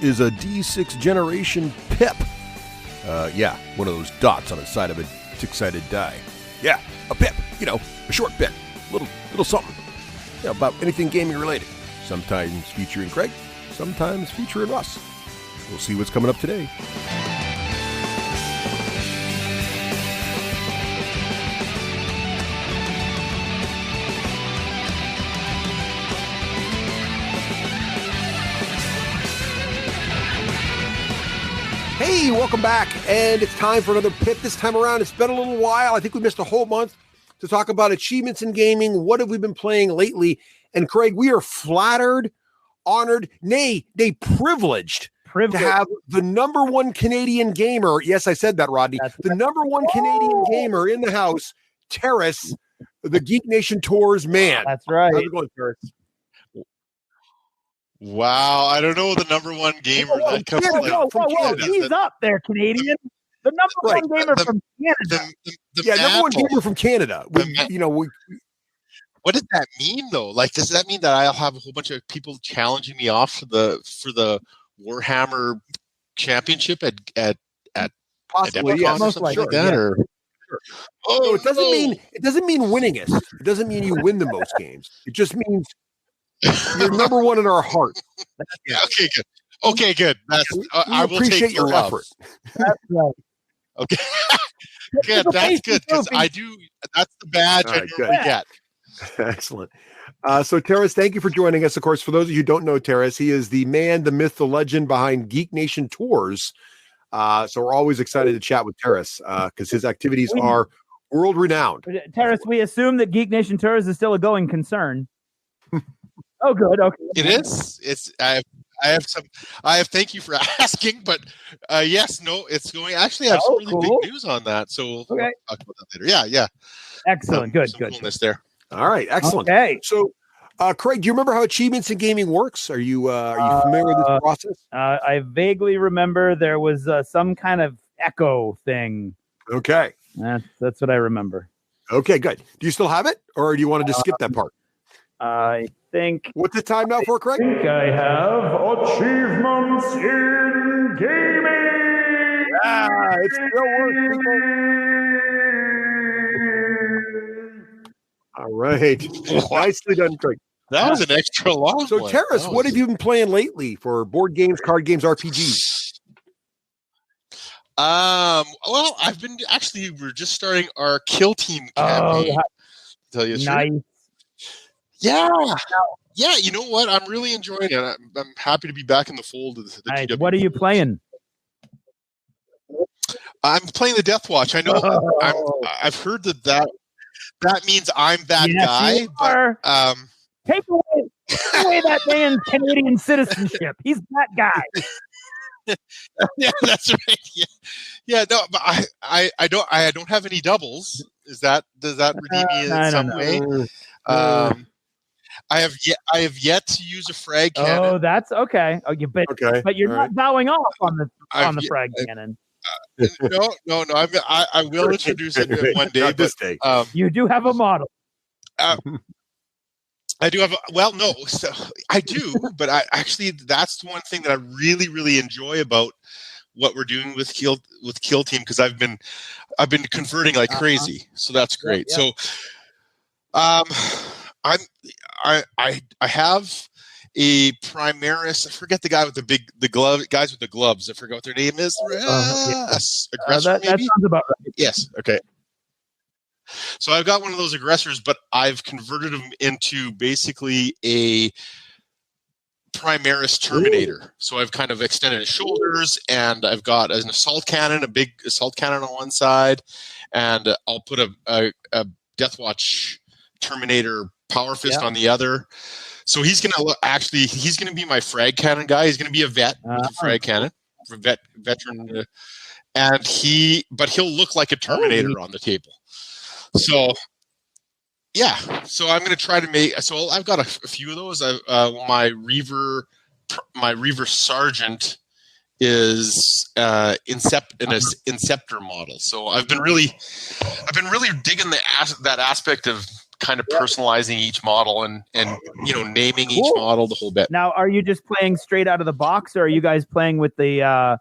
is a D6 generation pip. Yeah, one of those dots on the side of a six-sided die. Yeah, a pip. You know, a short pip. Little something. Yeah, about anything gaming related. Sometimes featuring Craig, sometimes featuring Russ. We'll see what's coming up today. Hey, welcome back, and it's time for another pip. This time around, it's been a little while. I think we missed a whole month to talk about achievements in gaming. What have we been playing lately? And Craig, we are flattered, honored, nay, privileged to have the number one Canadian gamer. Yes, I said that, Rodney. That's the number one Canadian gamer in the house, Teras, the Geek Nation Tours man. That's right. How's it going, Teras? Wow, I don't know the number one gamer that comes from Canada. He's up there, Canadian. The number one gamer from Canada. Number one gamer from Canada. What does that mean, though? Like, does that mean that I'll have a whole bunch of people challenging me off for the Warhammer Championship at possibly, yeah, or something like that? Or no, it doesn't mean winningest. It doesn't mean you win the most games. It just means you're number one in our heart. Yeah. Okay, good. That's I will appreciate take your effort. That's right. Okay. Good. That's good because I do. That's the badge I normally get. Excellent. So, Teras, thank you for joining us. Of course, for those of you who don't know Teras, he is the man, the myth, the legend behind Geek Nation Tours. So we're always excited to chat with Teras because his activities are world-renowned. Teras, we assume that Geek Nation Tours is still a going concern. Oh, good. Okay. It is. It's. I have. Thank you for asking, but yes, no, it's going. Actually, I have some really big news on that. So we'll talk about that later. Yeah. Excellent. Good. Coolness there. All right. Excellent. Okay. So, Craig, do you remember how achievements in gaming works? Are you familiar with this process? I vaguely remember there was some kind of echo thing. Okay. That's what I remember. Okay. Good. Do you still have it, or do you want to just skip that part? I think. What's the time now for, Craig? I think I have achievements in gaming. It still works, people. All right. Nicely done, Craig. That was an extra long So, one. Teras, what have you been playing lately for board games, card games, RPGs? Well, we're just starting our Kill Team campaign. Tell you nice. Yeah. You know what? I'm really enjoying it. I'm happy to be back in the fold of the GW. What are you playing? I'm playing the Death Watch. I know. I've heard that means I'm that guy. But, take away that man's Canadian citizenship. He's that guy. Yeah, that's right. Yeah. No, but I don't have any doubles. Does that redeem me in some way? I have yet to use a frag cannon. Oh, that's okay. But you're not bowing off on the frag cannon. No. I will introduce it one day. Not this day. You do have a model. I do have. So I do, but that's the one thing that I really, really enjoy about what we're doing with Kill Team because I've been converting like crazy. So that's great. Yeah. So, I have a Primaris. I forget the guy with the guys with the gloves. I forgot what their name is. Aggressor, that sounds about right. Yes. Okay. So I've got one of those aggressors, but I've converted him into basically a Primaris Terminator. So I've kind of extended his shoulders, and I've got an assault cannon, a big assault cannon on one side, and I'll put a Deathwatch Terminator Power Fist on the other. So he's gonna be my frag cannon guy. He's gonna be a vet with a frag cannon, veteran, and he'll look like a Terminator on the table. So so I'm gonna try to make. So I've got a few of those. My Reaver Sergeant is in an Inceptor model. So I've been really digging that aspect of kind of personalizing each model and naming each model, the whole bit. Now, are you just playing straight out of the box, or are you guys playing with the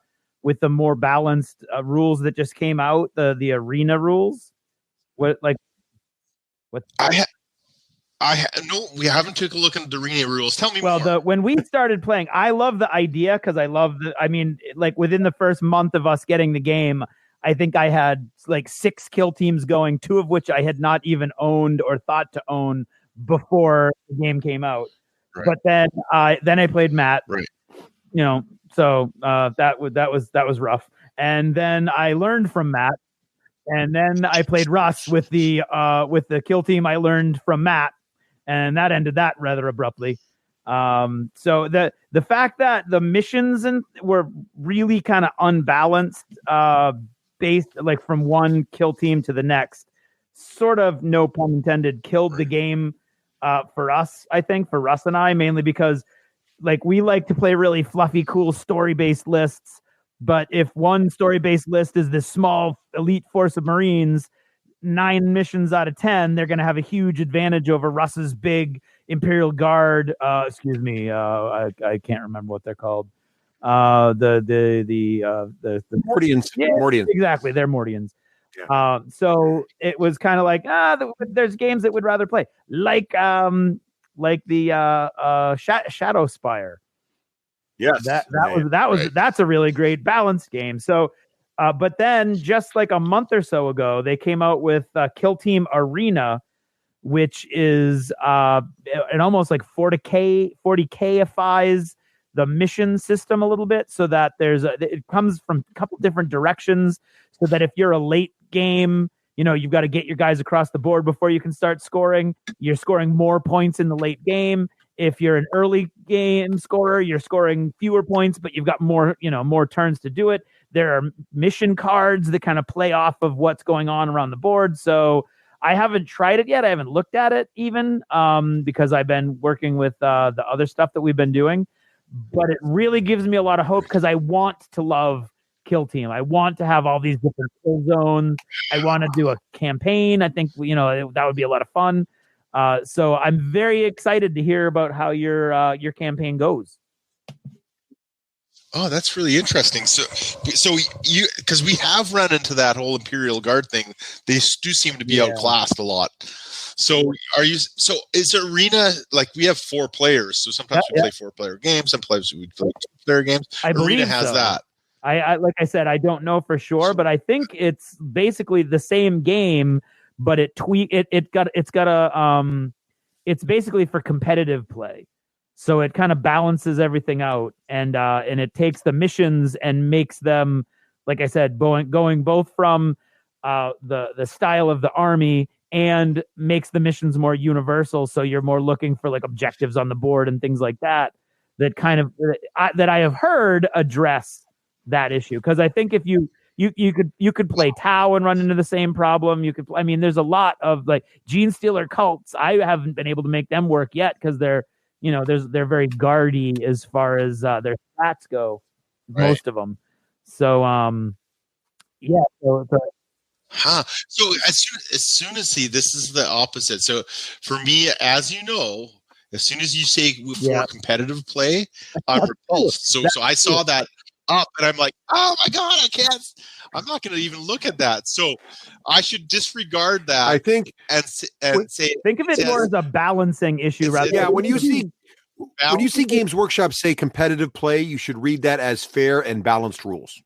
more balanced rules that just came out, the arena rules? What? No, we haven't took a look at the arena rules. Tell me more. When we started playing, I love the idea because I love within the first month of us getting the game, I think I had 6 kill teams going, 2 of which I had not even owned or thought to own before the game came out. Right. But then I played Matt. Right. So that was rough. And then I learned from Matt. And then I played Russ with the kill team I learned from Matt, and that ended that rather abruptly. So the fact that the missions were really kind of unbalanced, based from one kill team to the next, sort of, no pun intended, killed the game for us. I think for Russ and I, mainly because we like to play really fluffy, cool story-based lists. But if one story-based list is this small elite force of Marines, 9 missions out of 10, they're going to have a huge advantage over Russ's big Imperial Guard. I can't remember what they're called. The Mordians. Yeah, Mordians. Exactly, they're Mordians. Yeah. So it was kind of there's games that we'd rather play, like the Shadow Spire. Yes, that's a really great balanced game. So, but then just a month or so ago, they came out with Kill Team Arena, which is it almost 40K-ifies the mission system a little bit, so that it comes from a couple different directions. So that if you're a late game, you've got to get your guys across the board before you can start scoring. You're scoring more points in the late game. If you're an early game scorer, you're scoring fewer points, but you've got more turns to do it. There are mission cards that kind of play off of what's going on around the board. So I haven't tried it yet. I haven't looked at it even because I've been working with the other stuff that we've been doing. But it really gives me a lot of hope because I want to love Kill Team. I want to have all these different kill zones. I want to do a campaign. I think that would be a lot of fun. So I'm very excited to hear about how your campaign goes. Oh, that's really interesting. So you, because we have run into that whole Imperial Guard thing, they do seem to be outclassed a lot. So is Arena, we have 4 players, so sometimes we play 4-player games, sometimes we play 2-player games. I believe Arena has that. I like I said, I don't know for sure, but I think it's basically the same game, but it's basically for competitive play. So it kind of balances everything out, and it takes the missions and makes them, like I said, going both from the style of the army and makes the missions more universal. So you're more looking for objectives on the board and things like that. That kind of that I have heard address that issue, because I think if you could play Tau and run into the same problem. You could, there's a lot of Gene Stealer cults. I haven't been able to make them work yet because they're very guardy as far as their stats go, most of them. So So as soon as this is the opposite. So for me, as you know, as soon as you say for competitive play, I'm repulsed. So I saw that up and I'm like, oh my God, I'm not going to even look at that. So I should disregard that. I think, and say, think of it more as a balancing issue rather. Yeah, when you see Games Workshop say competitive play, you should read that as fair and balanced rules.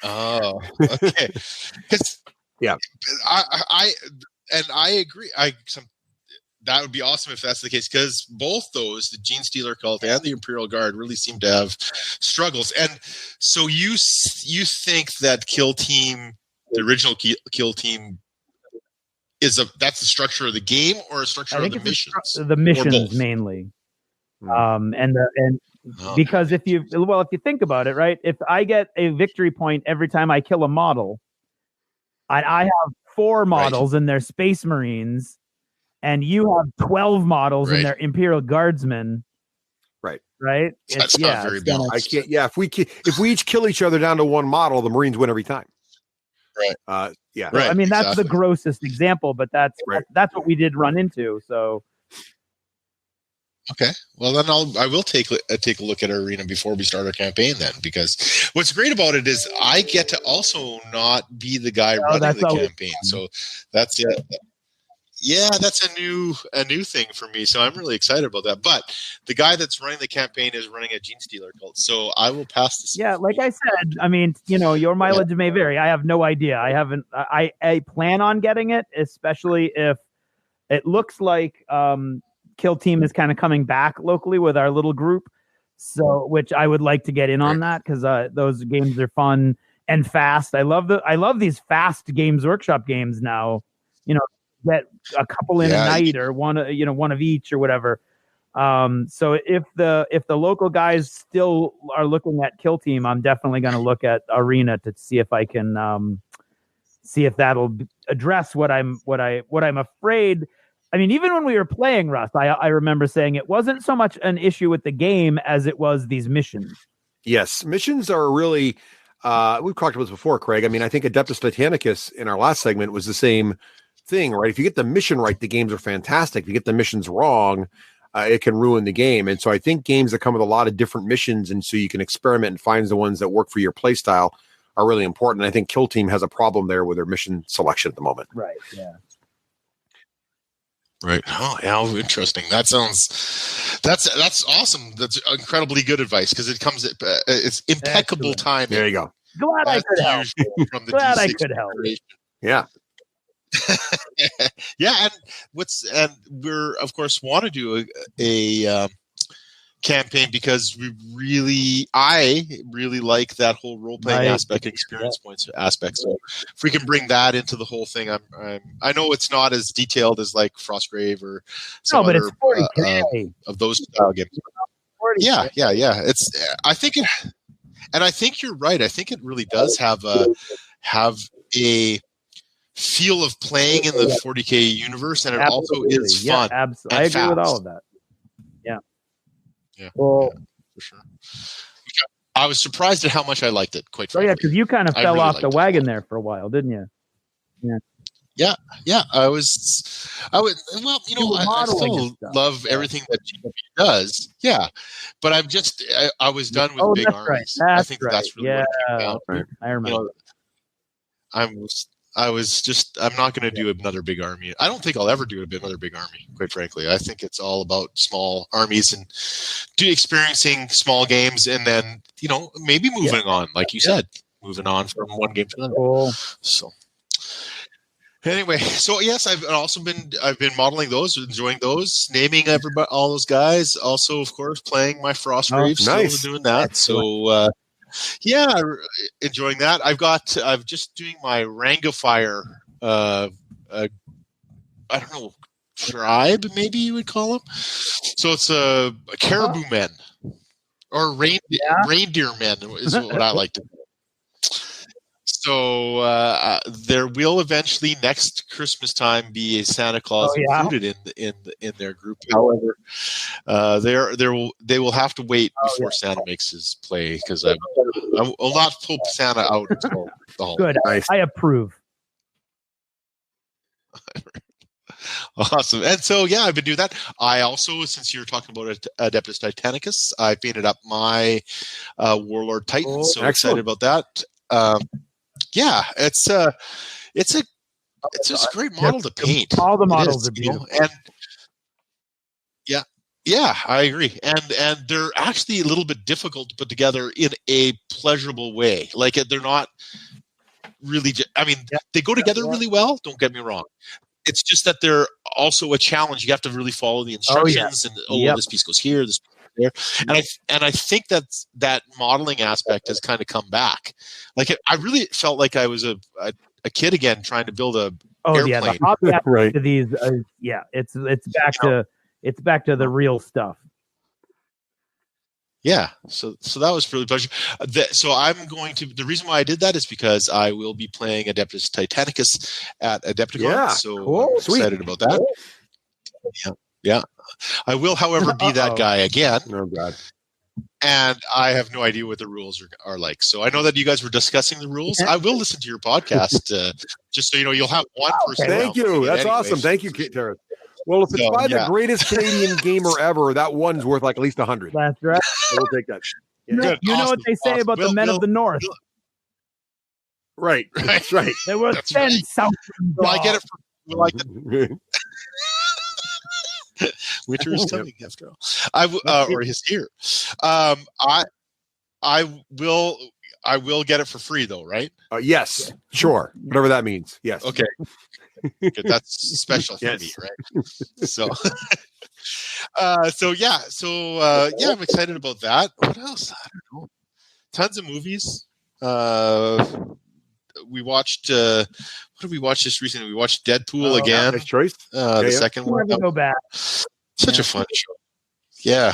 Oh, okay. I agree. That would be awesome if that's the case, because both those, the Gene Stealer cult and the Imperial Guard, really seem to have struggles. And so you think that Kill Team, the original Kill Team, that's the structure of the game or a structure of the missions? The missions mainly. Because if you think about it, right? If I get a victory point every time I kill a model, I have 4 models in their Space Marines, and you have 12 models in their Imperial Guardsmen. Right. That's not very balanced. I can't. Yeah, if we each kill each other down to 1 model, the Marines win every time. Right. Yeah. So, Right, I mean, that's the exactly. grossest example, but that's what we did run into. So Okay. Well, then I will take a look at Arena before we start our campaign then, because what's great about it is I get to also not be the guy running that's the always campaign. So that's it. Yeah, that's a new thing for me. So I'm really excited about that. But the guy that's running the campaign is running a Gene Stealer cult. So I will pass this. yeah, like I said, I mean, your mileage may vary. I have no idea. I haven't. I plan on getting it, especially if it looks like Kill Team is kind of coming back locally with our little group. So, which I would like to get in on that because those games are fun and fast. I love these fast Games Workshop games now. Get a couple in a night or one of each or whatever. So if the local guys still are looking at Kill Team, I'm definitely going to look at Arena to see if I can see if that'll address what I'm afraid. I mean, even when we were playing Russ, I remember saying it wasn't so much an issue with the game as it was these missions. Yes, missions are really. We've talked about this before, Craig. I mean, I think Adeptus Titanicus in our last segment was the same thing, right? If you get the mission right, the games are fantastic. If you get the missions wrong, it can ruin the game. And so I think games that come with a lot of different missions, and so you can experiment and find the ones that work for your play style, are really important. And I think Kill Team has a problem there with their mission selection at the moment. Right. Yeah. Right. Oh, yeah. Interesting. That's awesome. That's incredibly good advice because it comes. It's impeccable timing. There you go. Glad I could help. From the Glad I D6 could help. Yeah. Yeah, and we're of course want to do a campaign because I really like that whole role playing aspect, experience points aspect. So if we can bring that into the whole thing, I know it's not as detailed as like Frostgrave or some but other it's 40K. Of those style games. 40K. Yeah. I think you're right. I think it really does have a feel of playing in the 40K universe, and it also is fun. Yeah, absolutely. I agree with all of that. Yeah, well, for sure. I was surprised at how much I liked it. Quite frankly. Yeah, because you kind of fell off the wagon there for a while, didn't you? Yeah. I would. Well, I still love everything that GW does. Yeah, but I was done with big armies. Right. I think that's really what it came down to. I remember. I'm not going to do another big army. I don't think I'll ever do another big army, quite frankly. I think it's all about small armies and experiencing small games and then, maybe moving on, like you said, moving on from one game to another. Cool. So anyway, yes, I've been modeling those, enjoying those, naming all those guys. Also, of course, playing my Frostgrave, nice. Still doing that. So, yeah, enjoying that. I'm just doing my Rangofire, I don't know, tribe, maybe you would call them. So it's a caribou men or reindeer men is what I like to call. So there will eventually next Christmas time be a Santa Claus included in their group. However, they will have to wait before Santa makes his play because I will not pull Santa out until the holiday. Good, nice. I approve. Awesome. And so, I've been doing that. I also, since you're talking about Adeptus Titanicus, I painted up my Warlord Titan. So excited about that. It's a great model to paint. All the models are beautiful. And yeah, I agree. And they're actually a little bit difficult to put together in a pleasurable way. Like they're not really. They go together really well. Don't get me wrong. It's just that they're also a challenge. You have to really follow the instructions, and this piece goes here, this piece goes there. And I think that modeling aspect has kind of come back. Like I really felt like I was a kid again trying to build a airplane. Right. To these, it's back to the real stuff. Yeah, so that was really pleasure. So I'm going to. The reason why I did that is because I will be playing Adeptus Titanicus at Adepticon. Yeah, so cool. I'm excited about that. Yeah. I will, however, be that guy again. Oh God. and I have no idea what the rules are like. So I know that you guys were discussing the rules. I will listen to your podcast, just so you know. You'll have one person. Thank you. That's awesome. Thank you, Teras. Well, if it's by the greatest Canadian gamer ever, that one's worth like at least 100. That's right. So we'll take that. Yeah. You know what they say about the men of the North. Right. That's right. There were 10 South. Well, I get it. Winter is coming after all. Or he's here. I will get it for free though, right? Yes, sure. Whatever that means. Yes. Okay. Good. That's special for me, right? So, I'm excited about that. What else? I don't know. Tons of movies. We watched. What did we watch just recently? We watched Deadpool again. Nice choice. The second one. Never go back. Such a fun show. Yeah,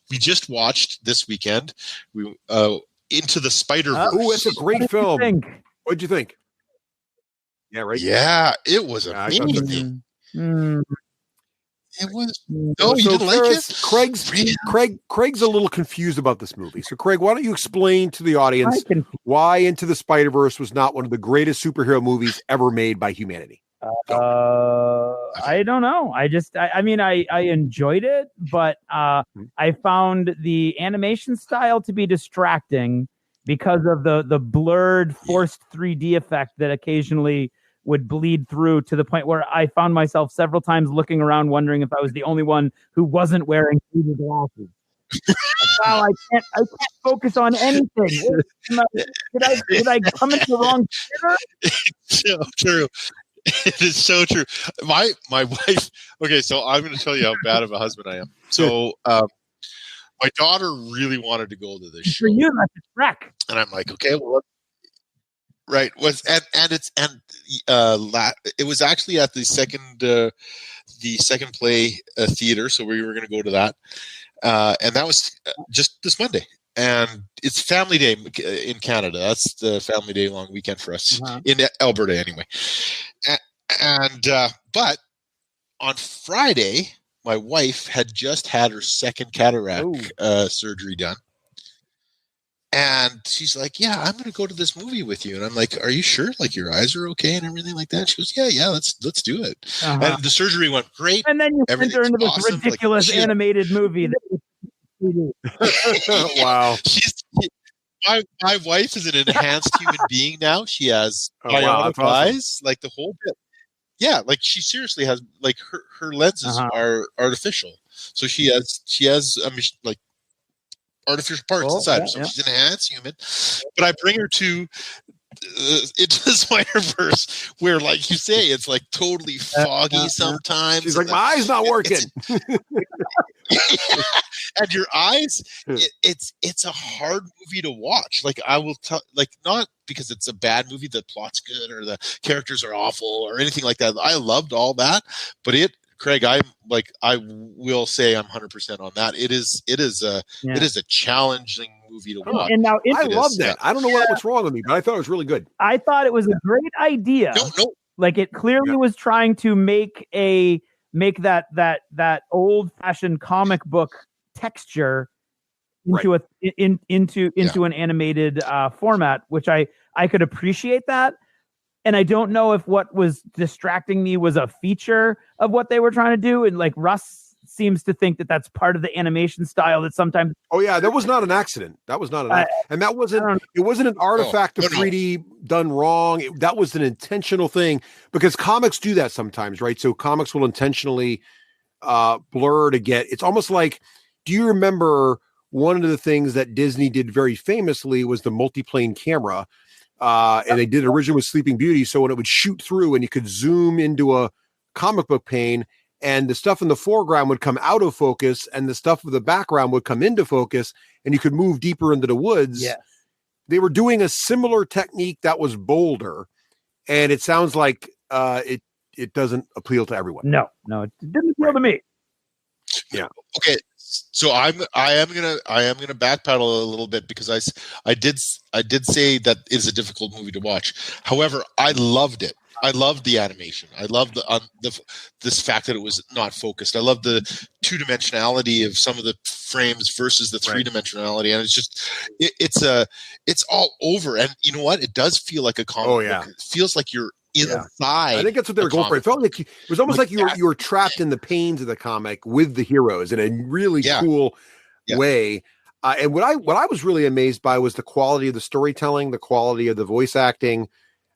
we just watched this weekend. We Into the Spider-Verse. Oh, it's a great film. What'd you think? Yeah, right. Yeah, it was amazing. It was. No, you didn't like it? Craig's a little confused about this movie. So, Craig, why don't you explain to the audience why Into the Spider-Verse was not one of the greatest superhero movies ever made by humanity? I don't know. I enjoyed it, but I found the animation style to be distracting because of the blurred, forced 3D effect that occasionally would bleed through to the point where I found myself several times looking around, wondering if I was the only one who wasn't wearing 3D glasses. Wow, I can't focus on anything. Did I come into the wrong theater? It's so true. It is so true. My wife. Okay, so I'm going to tell you how bad of a husband I am. So, my daughter really wanted to go to this show. For you, that's a trek. And I'm like, okay, well, right. It was actually at the second play theater, so we were going to go to that, and that was just this Monday. And it's Family Day in Canada. That's the Family Day long weekend for us in Alberta, anyway. But on Friday, my wife had just had her second cataract surgery done. And she's like, yeah, I'm going to go to this movie with you. And I'm like, are you sure? Like, your eyes are okay and everything like that? She goes, yeah, let's do it. And the surgery went great. And then you sent her into this ridiculous animated movie. Wow. My wife is an enhanced human being now. She has bionic eyes, like the whole bit. Yeah, like she seriously has, like her lenses are artificial. So she has like artificial parts inside her. So she's an enhanced human. But I bring her to Into the Spider-Verse, where, like you say, it's like totally foggy sometimes. She's like, my eye's not working. And your eyes, it's a hard movie to watch. Like, I will tell, like, not because it's a bad movie, the plot's good or the characters are awful or anything like that. I loved all that, but Craig, I will say I'm 100% on that. It is a challenging movie to watch. And now I love that. I don't know what's wrong with me, but I thought it was really good. I thought it was a great idea. No. Like, it clearly was trying to make that old fashioned comic book texture into an animated format, which I could appreciate that. And I don't know if what was distracting me was a feature of what they were trying to do. And like Russ seems to think that that's part of the animation style that sometimes. Oh yeah, that was not an accident. That was not and that wasn't. It wasn't an artifact of 3D done wrong. That was an intentional thing, because comics do that sometimes, right? So comics will intentionally blur to get. It's almost like. Do you remember one of the things that Disney did very famously was the multiplane camera? And they did it originally with Sleeping Beauty. So when it would shoot through and you could zoom into a comic book pane, and the stuff in the foreground would come out of focus and the stuff in the background would come into focus, and you could move deeper into the woods. Yes. They were doing a similar technique that was bolder, and it sounds like it doesn't appeal to everyone. No, it didn't appeal to me. Yeah. Okay. So I am gonna backpedal a little bit, because I did say that it is a difficult movie to watch. However, I loved it. I loved the animation. I loved this fact that it was not focused. I love the 2-dimensionality of some of the frames versus the 3-dimensionality, and it's all over. And you know what? It does feel like a comic book. It feels like you're inside. I think that's what they were going for. It felt like it was almost like you were trapped in the pains of the comic with the heroes in a really cool way. And what I was really amazed by was the quality of the storytelling, the quality of the voice acting,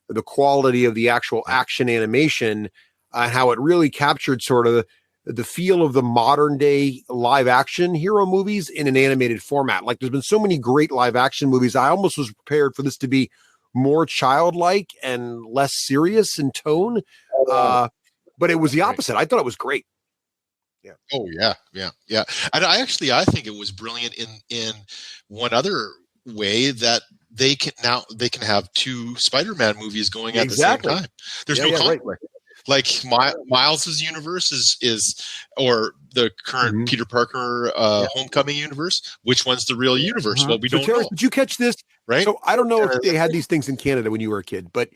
the quality of the actual action animation, how it really captured sort of the feel of the modern day live action hero movies in an animated format. Like there's been so many great live action movies. I almost was prepared for this to be more childlike and less serious in tone. But it was the opposite. I thought it was great. Yeah. Oh yeah. And I think it was brilliant in one other way that they can have 2 Spider-Man movies going at the same time. There's no conflict. Right. Like Miles's universe or the current Peter Parker Homecoming universe. Which one's the real universe? Well, we don't know. Did you catch this? Right. So I don't know if they had these things in Canada when you were a kid, but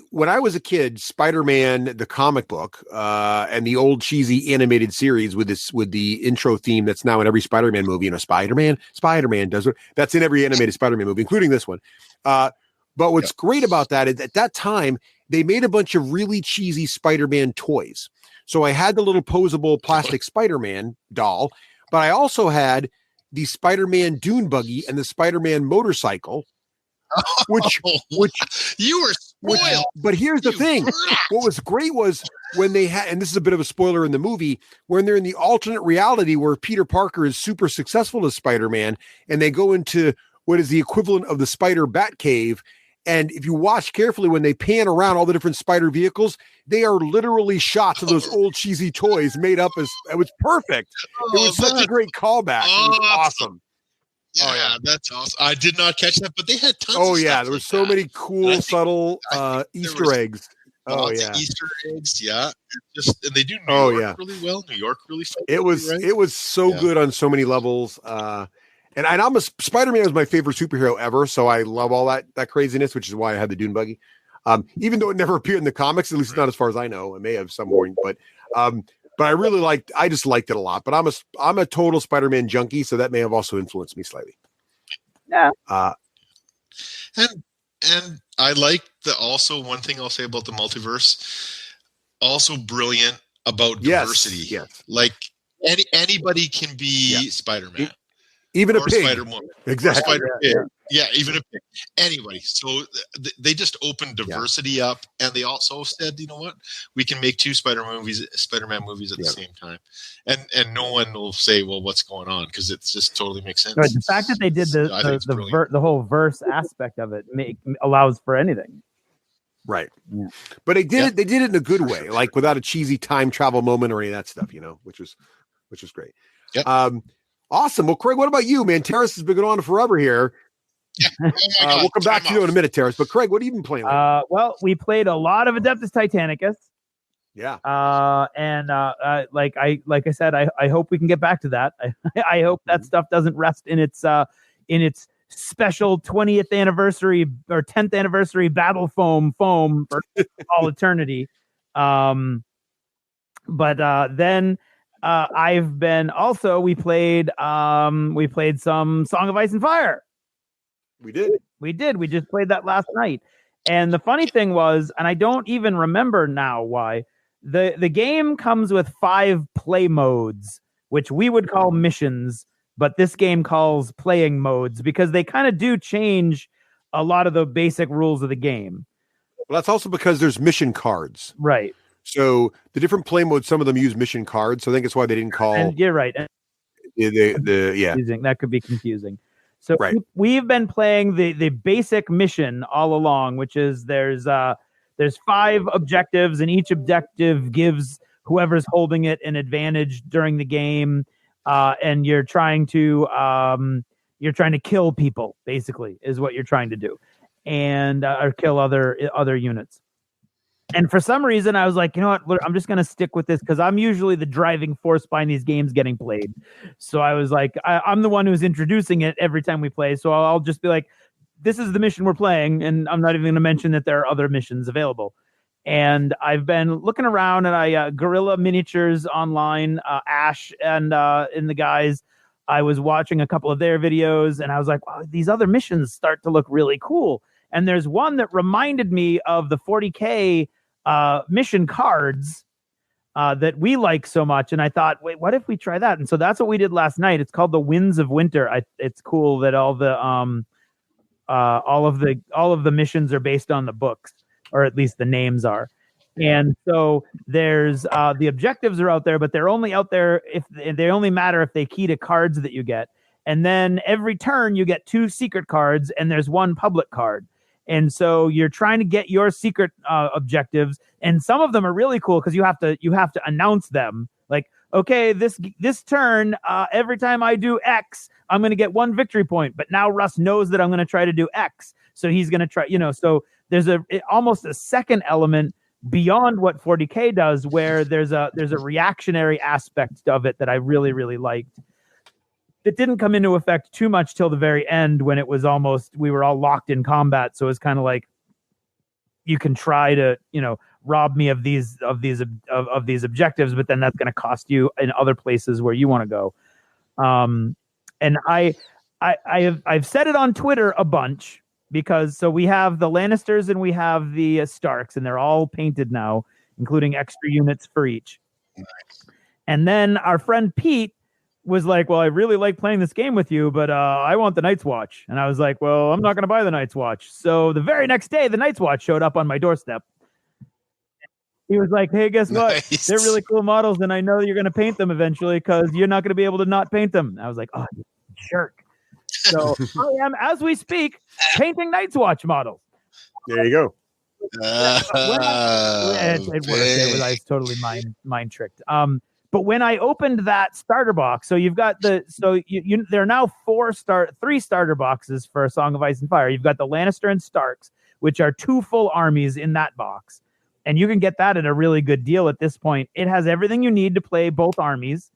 when I was a kid, Spider-Man, the comic book, and the old cheesy animated series with the intro theme that's now in every Spider-Man movie, Spider-Man does it. That's in every animated Spider-Man movie, including this one. But what's great about that is at that time, they made a bunch of really cheesy Spider-Man toys. So I had the little posable plastic Spider-Man doll, but I also had the Spider-Man dune buggy and the Spider-Man motorcycle, which you were spoiled. But here's the thing. What was great was when they had, and this is a bit of a spoiler in the movie, when they're in the alternate reality where Peter Parker is super successful as Spider-Man, and they go into what is the equivalent of the Spider Bat Cave. And if you watch carefully, when they pan around all the different spider vehicles, they are literally shots of those old cheesy toys made up as, it was perfect. It was such a great callback. It was awesome. Yeah, that's awesome. I did not catch that, but they had tons of stuff there were so many cool, subtle Easter eggs. Easter eggs, and they do New York really well. New York really felt it was so good on so many levels. And Spider-Man was my favorite superhero ever, so I love all that craziness, which is why I had the dune buggy. Even though it never appeared in the comics, at least not as far as I know. It may have some point, but I just liked it a lot. But I'm a total Spider-Man junkie, so that may have also influenced me slightly. Yeah. And I like also one thing I'll say about the multiverse, also brilliant about diversity. Yes. Like anybody can be Spider-Man. Even a pig. Spider-Woman. Exactly. Even a pig. Anybody. So they just opened diversity up, and they also said, you know what? We can make 2 Spider-Man movies at the same time. And no one will say, well, what's going on? Because it just totally makes sense. Right. The fact that they did the whole verse aspect of it allows for anything. Right. Yeah. But they did it in a good way, like without a cheesy time travel moment or any of that stuff, which was great. Yep. Awesome. Well, Craig, what about you, man? Teras has been going on forever here. Yeah. We'll come back to you in a minute, Teras. But Craig, what have you been playing? Well, we played a lot of Adeptus Titanicus. Yeah. Like I said, I hope we can get back to that. I hope that stuff doesn't rest in its special 20th anniversary or 10th anniversary battle foam for all eternity. Then I've been also we played some Song of Ice and Fire. We did. We just played that last night. And the funny thing was, and I don't even remember now why, the game comes with 5 play modes, which we would call missions, but this game calls playing modes because they kind of do change a lot of the basic rules of the game. Well, that's also because there's mission cards. Right. So the different play modes, some of them use mission cards. So I think it's why they didn't call. And you're right. That could be confusing. So we've been playing the basic mission all along, which is there's 5 objectives, and each objective gives whoever's holding it an advantage during the game. And you're trying to kill people, basically, is what you're trying to do, and or kill other units. And for some reason, I was like, you know what? I'm just going to stick with this because I'm usually the driving force behind these games getting played. So I was like, I'm the one who's introducing it every time we play. So I'll just be like, this is the mission we're playing, and I'm not even going to mention that there are other missions available. And I've been looking around, and I Guerrilla Miniatures online, Ash and the guys. I was watching a couple of their videos, and I was like, wow, these other missions start to look really cool. And there's one that reminded me of the 40K mission cards that we like so much. And I thought, wait, what if we try that? And so that's what we did last night. It's called the Winds of Winter. It's cool that all of the missions are based on the books, or at least the names are. And so there's the objectives are out there, but they're only out there if they only matter if they key to cards that you get. And then every turn you get 2 secret cards, and there's 1 public card. And so you're trying to get your secret objectives, and some of them are really cool because you have to announce them. Like, okay, this turn, every time I do X, I'm going to get 1 victory point. But now Russ knows that I'm going to try to do X, so he's going to try. So there's almost a second element beyond what 40K does, where there's a reactionary aspect of it that I really, really liked. It didn't come into effect too much till the very end, when it was almost, we were all locked in combat. So it was kind of like, you can try to, rob me of these objectives, but then that's going to cost you in other places where you want to go. And I've said it on Twitter a bunch, because so we have the Lannisters and we have the Starks, and they're all painted now, including extra units for each. Nice. And then our friend Pete was like, well, I really like playing this game with you, but I want the Night's Watch. And I was like, well, I'm not going to buy the Night's Watch. So the very next day, the Night's Watch showed up on my doorstep. He was like, hey, guess what? Nice. They're really cool models, and I know you're going to paint them eventually because you're not going to be able to not paint them. I was like, oh, you jerk. So I am, as we speak, painting Night's Watch models. There you go. It worked. I was totally mind tricked. But when I opened that starter box, so you've got there are now 3 starter boxes for A Song of Ice and Fire. You've got the Lannister and Starks, which are 2 full armies in that box, and you can get that at a really good deal at this point. It has everything you need to play both armies.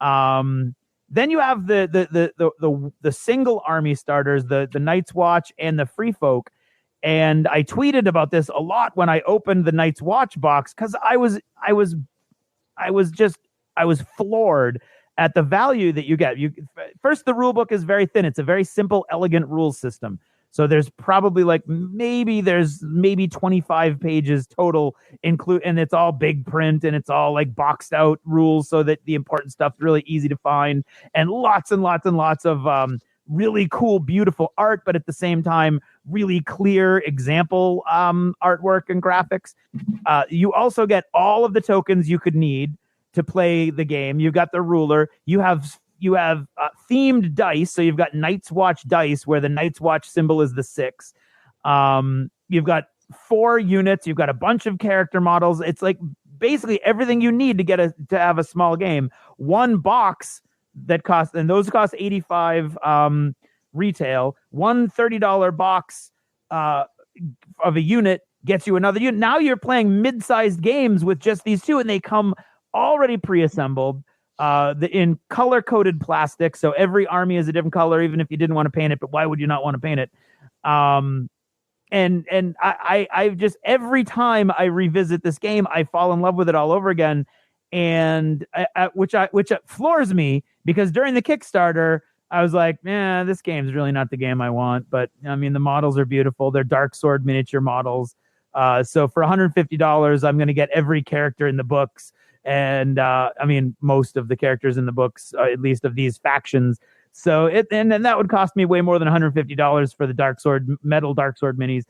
Then you have the single army starters, the Night's Watch and the Free Folk. And I tweeted about this a lot when I opened the Night's Watch box, because I was floored at the value that you get. First, the rule book is very thin. It's a very simple, elegant rules system. So there's probably maybe 25 pages total, and it's all big print, and it's all like boxed out rules so that the important stuff's really easy to find, and lots and lots and lots of really cool, beautiful art, but at the same time, really clear example artwork and graphics. You also get all of the tokens you could need to play the game. You've got the ruler. You have themed dice. So you've got Night's Watch dice, where the Night's Watch symbol is the 6. You've got 4 units. You've got a bunch of character models. It's like basically everything you need to have a small game. 1 box that costs, and those cost $85 retail. One $30 box of a unit gets you another unit. Now you're playing mid-sized games with just these 2, and they come already pre-assembled. In color-coded plastic, so every army is a different color, even if you didn't want to paint it. But why would you not want to paint it? And I just, every time I revisit this game, I fall in love with it all over again, and which floors me, because during the Kickstarter, I was like, this game's really not the game I want. But I mean, the models are beautiful. They're Dark Sword miniature models. So for $150, I'm going to get every character in the books. And I mean, most of the characters in the books, at least of these factions. So and that would cost me way more than $150 for the metal Dark Sword minis.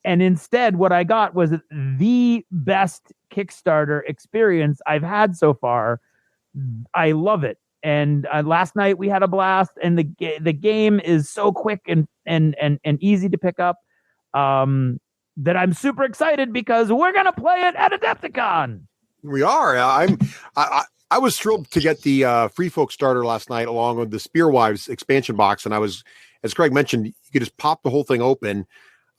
And instead, what I got was the best Kickstarter experience I've had so far. I love it. And last night we had a blast, and the game is so quick and easy to pick up that I'm super excited, because we're gonna play it at Adepticon. We are. I was thrilled to get the Free Folk starter last night, along with the Spearwives expansion box. And I was, as Craig mentioned, you could just pop the whole thing open.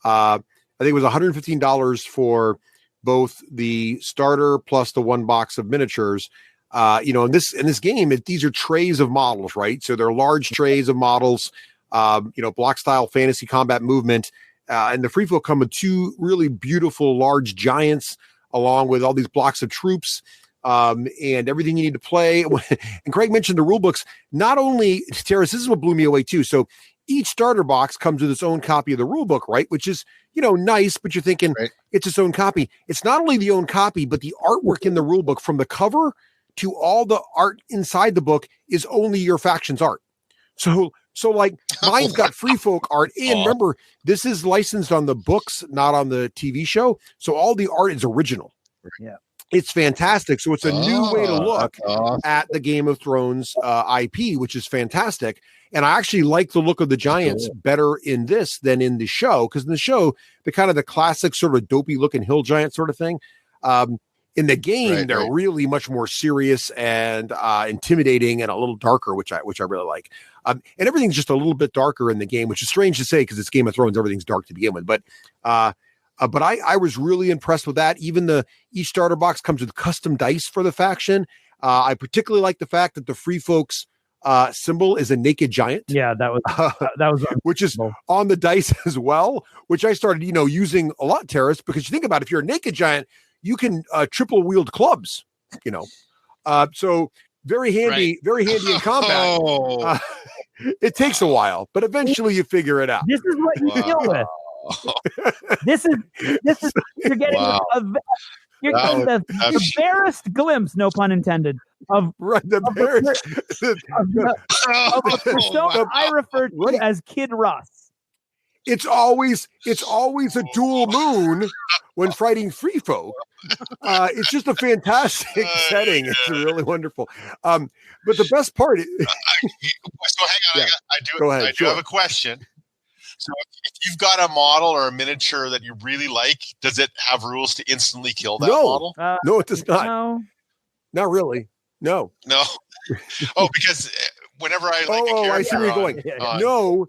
I think it was $115 for both the starter plus the 1 box of miniatures. In this game, these are trays of models, right? So they're large trays of models. block style fantasy combat movement. And the free folk come with two really beautiful large giants, along with all these blocks of troops, and everything you need to play. And Craig mentioned the rule books. Not only, Teras, this is what blew me away too. So each starter box comes with its own copy of the rule book, right? Which is, nice, but you're thinking it's its own copy. It's not only the own copy, but the artwork in the rule book, from the cover to all the art inside the book, is only your faction's art. So like mine's got free folk art. And remember, this is licensed on the books, not on the TV show. So all the art is original. Yeah. It's fantastic. So it's a new way to look at the Game of Thrones IP, which is fantastic. And I actually like the look of the giants better in this than in the show, because in the show, the classic sort of dopey looking hill giant sort of thing. In the game, they're really much more serious and intimidating and a little darker, which I really like. And everything's just a little bit darker in the game, which is strange to say because it's Game of Thrones. Everything's dark to begin with, but I was really impressed with that. Even each starter box comes with custom dice for the faction. I particularly like the fact that the free folks symbol is a naked giant. Yeah, that was which is on the dice as well, which I started, using a lot, Teras, because you think about it, if you're a naked giant, you can triple wield clubs, so very handy in combat. It takes a while, but eventually you figure it out. This is what you deal with. This is you're getting the barest glimpse, no pun intended, of a persona I refer to as Kid Russ. It's always a dual moon when fighting free folk. It's just a fantastic setting. It's really wonderful. But the best part is so hang on, I do have a question. So if you've got a model or a miniature that you really like, does it have rules to instantly kill that model? No, it does not. No. Not really. No. Because whenever I like a character, I see where you're going. No,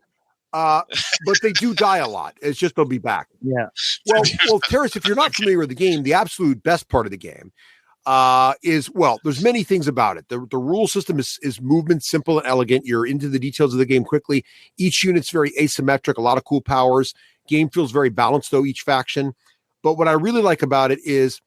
but they do die a lot. It's just they'll be back. Yeah. Well, Teras, if you're not familiar with the game, the absolute best part of the game is, there's many things about it. The rule system is movement, simple and elegant. You're into the details of the game quickly. Each unit's very asymmetric, a lot of cool powers. Game feels very balanced, though, each faction. But what I really like about it is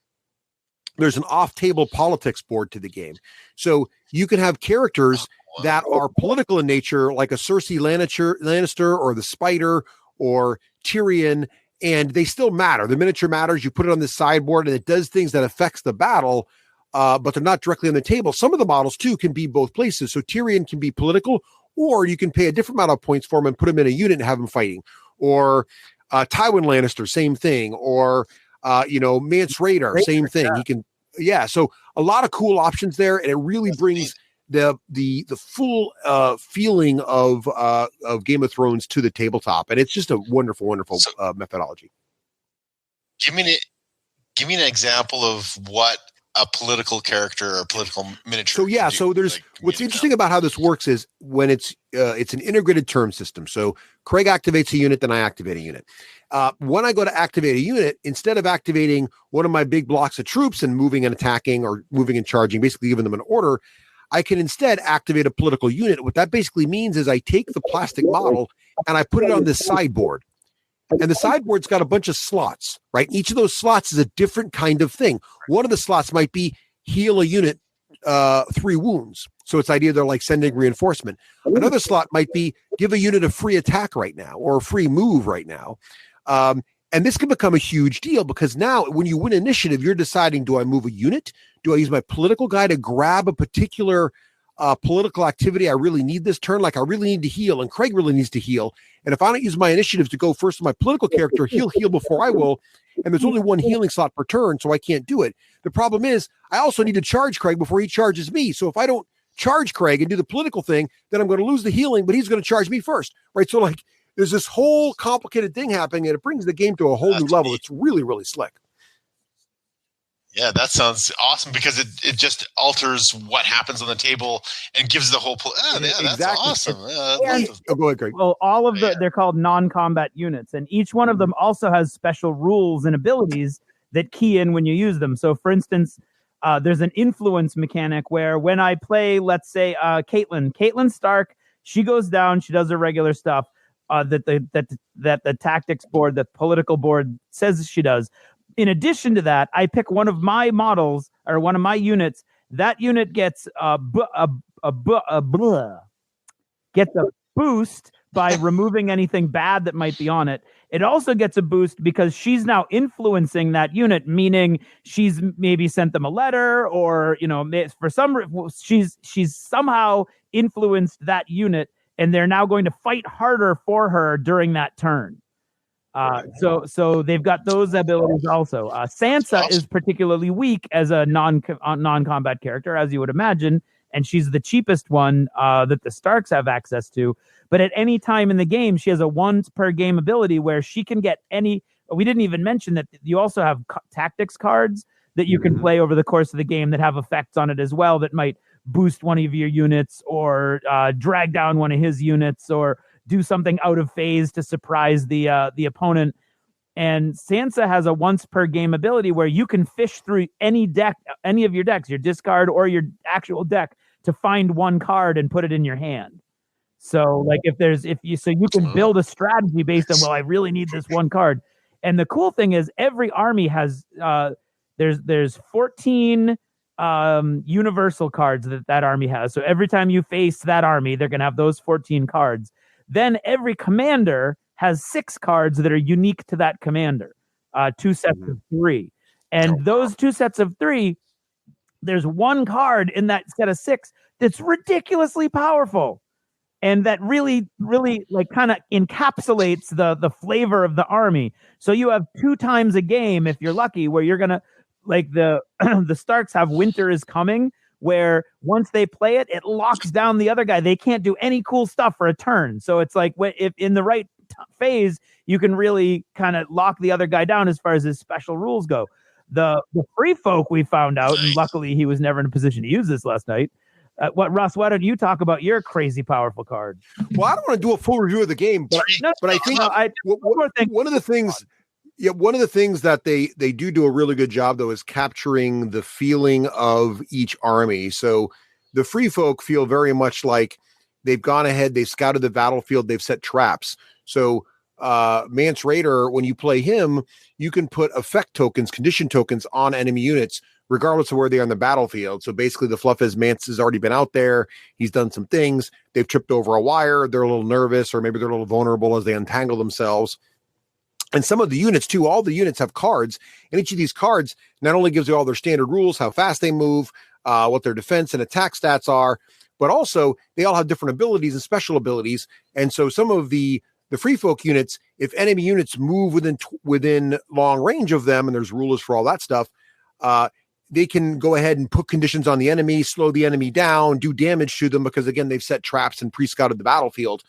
there's an off-table politics board to the game. So you can have characters that are political in nature, like a Cersei Lannister or the Spider or Tyrion, and they still matter. The miniature matters. You put it on the sideboard and it does things that affects the battle, but they're not directly on the table. Some of the models too can be both places. So Tyrion can be political, or you can pay a different amount of points for him and put him in a unit and have him fighting. Or Tywin Lannister, same thing. Or Mance Rayder, same thing. He can, so a lot of cool options there, and it really brings the full feeling of Game of Thrones to the tabletop, and it's just a wonderful methodology. Give me an example of what a political character or political miniature. So there's what's interesting about how this works is when it's an integrated turn system. So Craig activates a unit, then I activate a unit. When I go to activate a unit, instead of activating one of my big blocks of troops and moving and attacking or moving and charging, basically giving them an order, I can instead activate a political unit. What that basically means is I take the plastic model and I put it on this sideboard. And the sideboard's got a bunch of slots, right? Each of those slots is a different kind of thing. One of the slots might be heal a unit 3 wounds. So it's idea they're like sending reinforcement. Another slot might be give a unit a free attack right now or a free move right now. And this can become a huge deal because now when you win initiative, you're deciding, do I move a unit? Do I use my political guy to grab a particular political activity? I really need this turn. Like I really need to heal, and Craig really needs to heal. And if I don't use my initiative to go first to my political character, he'll heal before I will. And there's only one healing slot per turn, so I can't do it. The problem is I also need to charge Craig before he charges me. So if I don't charge Craig and do the political thing, then I'm going to lose the healing, but he's going to charge me first, right? So like there's this whole complicated thing happening, and it brings the game to a whole new level. It's really, really slick. Yeah, that sounds awesome because it just alters what happens on the table and gives the whole. That's awesome. Go ahead, Greg. Well, all of they're called non-combat units, and each one of them also has special rules and abilities that key in when you use them. So, for instance, there's an influence mechanic where when I play, let's say, Caitlin Stark She goes down, she does her regular stuff that the tactics board, the political board says she does. In addition to that, I pick one of my models or one of my units. That unit gets gets a boost by removing anything bad that might be on it. It also gets a boost because she's now influencing that unit, meaning she's maybe sent them a letter, or for some she's somehow influenced that unit, and they're now going to fight harder for her during that turn. So they've got those abilities also. Sansa is particularly weak as a non-combat character, as you would imagine, and she's the cheapest one that the Starks have access to. But at any time in the game, she has a once per game ability where she can get any. We didn't even mention that you also have tactics cards that you can play over the course of the game that have effects on it as well, that might boost one of your units or drag down one of his units or do something out of phase to surprise the opponent. And Sansa has a once per game ability where you can fish through any deck, any of your decks, your discard or your actual deck, to find one card and put it in your hand. So like you can build a strategy based on, well, I really need this one card. And the cool thing is every army has there's 14 universal cards that army has. So every time you face that army, they're going to have those 14 cards. Then every commander has 6 cards that are unique to that commander, 2 sets of 3. And those 2 sets of 3, there's one card in that set of 6 that's ridiculously powerful. And that really, really like kind of encapsulates the flavor of the army. So you have 2 times a game, if you're lucky, where you're going to, like the Starks have Winter is Coming, where once they play it, it locks down the other guy. They can't do any cool stuff for a turn. So it's like if in the right phase, you can really kind of lock the other guy down as far as his special rules go. The free folk we found out, and luckily he was never in a position to use this last night. Russ, why don't you talk about your crazy powerful card? Well, I don't want to do a full review of the game, but I think one of the things. Yeah, one of the things that they do a really good job, though, is capturing the feeling of each army. So the free folk feel very much like they've gone ahead, they've scouted the battlefield, they've set traps. So Mance Raider, when you play him, you can put effect tokens, condition tokens on enemy units, regardless of where they are on the battlefield. So basically the fluff is Mance has already been out there. He's done some things. They've tripped over a wire. They're a little nervous, or maybe they're a little vulnerable as they untangle themselves. And some of the units, too, all the units have cards. And each of these cards not only gives you all their standard rules, how fast they move, what their defense and attack stats are, but also they all have different abilities and special abilities. And so some of the free folk units, if enemy units move within long range of them, and there's rulers for all that stuff, they can go ahead and put conditions on the enemy, slow the enemy down, do damage to them, because, again, they've set traps and pre-scouted the battlefield.